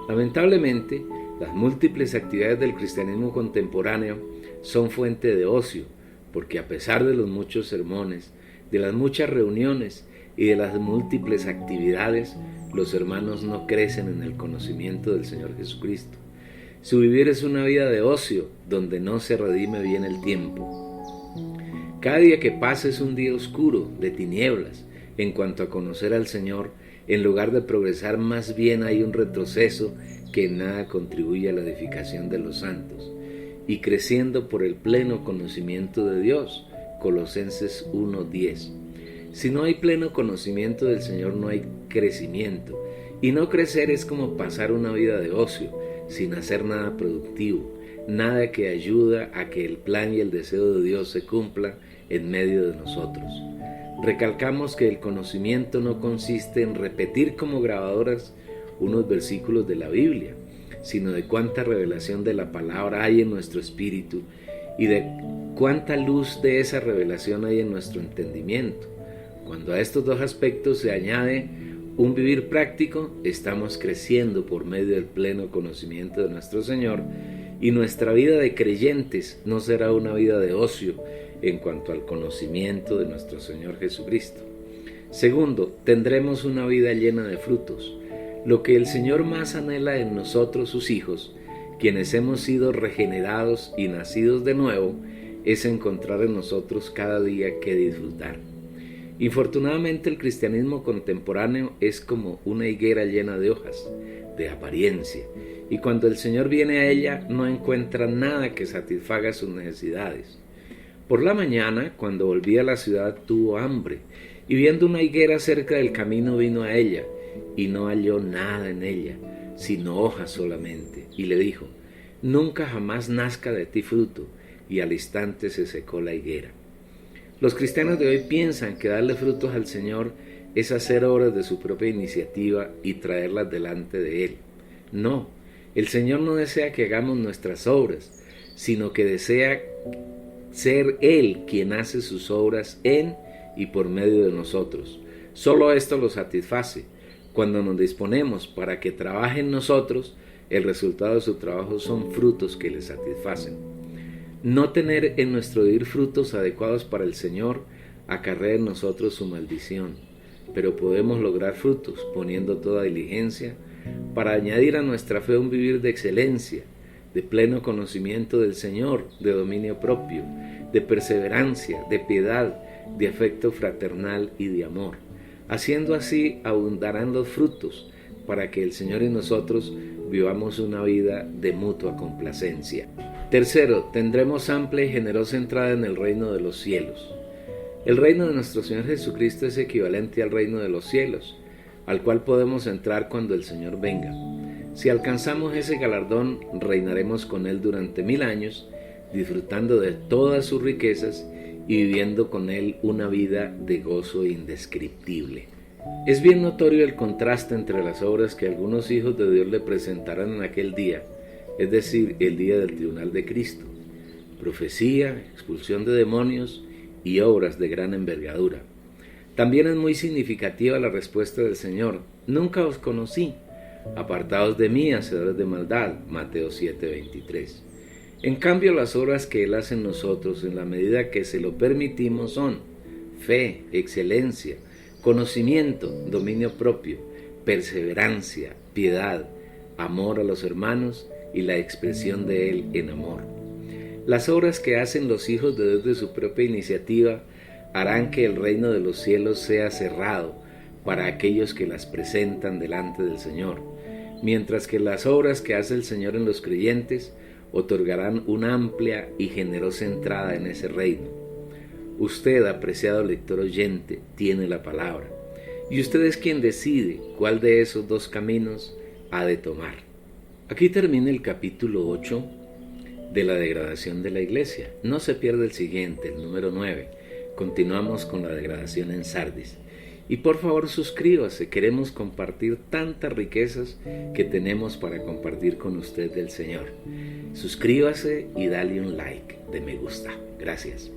Lamentablemente, las múltiples actividades del cristianismo contemporáneo son fuente de ocio, porque a pesar de los muchos sermones, de las muchas reuniones y de las múltiples actividades, los hermanos no crecen en el conocimiento del Señor Jesucristo. Su vivir es una vida de ocio, donde no se redime bien el tiempo. Cada día que pasa es un día oscuro, de tinieblas, en cuanto a conocer al Señor. En lugar de progresar, más bien hay un retroceso que en nada contribuye a la edificación de los santos. Y creciendo por el pleno conocimiento de Dios, Colosenses 1:10. Si no hay pleno conocimiento del Señor, no hay crecimiento. Y no crecer es como pasar una vida de ocio, sin hacer nada productivo, nada que ayuda a que el plan y el deseo de Dios se cumplan en medio de nosotros. Recalcamos que el conocimiento no consiste en repetir como grabadoras unos versículos de la Biblia, sino de cuánta revelación de la palabra hay en nuestro espíritu y de cuánta luz de esa revelación hay en nuestro entendimiento. Cuando a estos 2 aspectos se añade un vivir práctico, estamos creciendo por medio del pleno conocimiento de nuestro Señor, y nuestra vida de creyentes no será una vida de ocio en cuanto al conocimiento de nuestro Señor Jesucristo. Segundo, tendremos una vida llena de frutos. Lo que el Señor más anhela en nosotros, sus hijos, quienes hemos sido regenerados y nacidos de nuevo, es encontrar en nosotros cada día que disfrutar. Infortunadamente, el cristianismo contemporáneo es como una higuera llena de hojas, de apariencia, y cuando el Señor viene a ella no encuentra nada que satisfaga sus necesidades. Por la mañana, cuando volví a la ciudad, tuvo hambre, y viendo una higuera cerca del camino vino a ella, y no halló nada en ella, sino hojas solamente, y le dijo: nunca jamás nazca de ti fruto, y al instante se secó la higuera. Los cristianos de hoy piensan que darle frutos al Señor es hacer obras de su propia iniciativa y traerlas delante de Él. No, el Señor no desea que hagamos nuestras obras, sino que desea ser Él quien hace sus obras en y por medio de nosotros. Solo esto lo satisface. Cuando nos disponemos para que trabaje en nosotros, el resultado de su trabajo son frutos que le satisfacen. No tener en nuestro vivir frutos adecuados para el Señor acarrea en nosotros su maldición, pero podemos lograr frutos poniendo toda diligencia para añadir a nuestra fe un vivir de excelencia, de pleno conocimiento del Señor, de dominio propio, de perseverancia, de piedad, de afecto fraternal y de amor. Haciendo así abundarán los frutos para que el Señor y nosotros vivamos una vida de mutua complacencia. Tercero, tendremos amplia y generosa entrada en el reino de los cielos. El reino de nuestro Señor Jesucristo es equivalente al reino de los cielos, al cual podemos entrar cuando el Señor venga. Si alcanzamos ese galardón, reinaremos con Él durante 1000 años, disfrutando de todas sus riquezas y viviendo con Él una vida de gozo indescriptible. Es bien notorio el contraste entre las obras que algunos hijos de Dios le presentarán en aquel día, es decir, el día del tribunal de Cristo. profecía, expulsión de demonios y obras de gran envergadura. También es muy significativa la respuesta del Señor: nunca os conocí, apartados de mí, hacedores de maldad, Mateo 7:23. En cambio, las obras que Él hace en nosotros, en la medida que se lo permitimos, son fe, excelencia, conocimiento, dominio propio, perseverancia, piedad, amor a los hermanos y la expresión de Él en amor. Las obras que hacen los hijos de Dios de su propia iniciativa harán que el reino de los cielos sea cerrado para aquellos que las presentan delante del Señor, mientras que las obras que hace el Señor en los creyentes otorgarán una amplia y generosa entrada en ese reino. Usted, apreciado lector oyente, tiene la palabra, y usted es quien decide cuál de esos dos caminos ha de tomar. Aquí termina el capítulo 8 de la degradación de la iglesia. No se pierda el siguiente, el número 9. Continuamos con la degradación en Sardis. Y por favor suscríbase, queremos compartir tantas riquezas que tenemos para compartir con usted del Señor. Suscríbase y dale un like de me gusta. Gracias.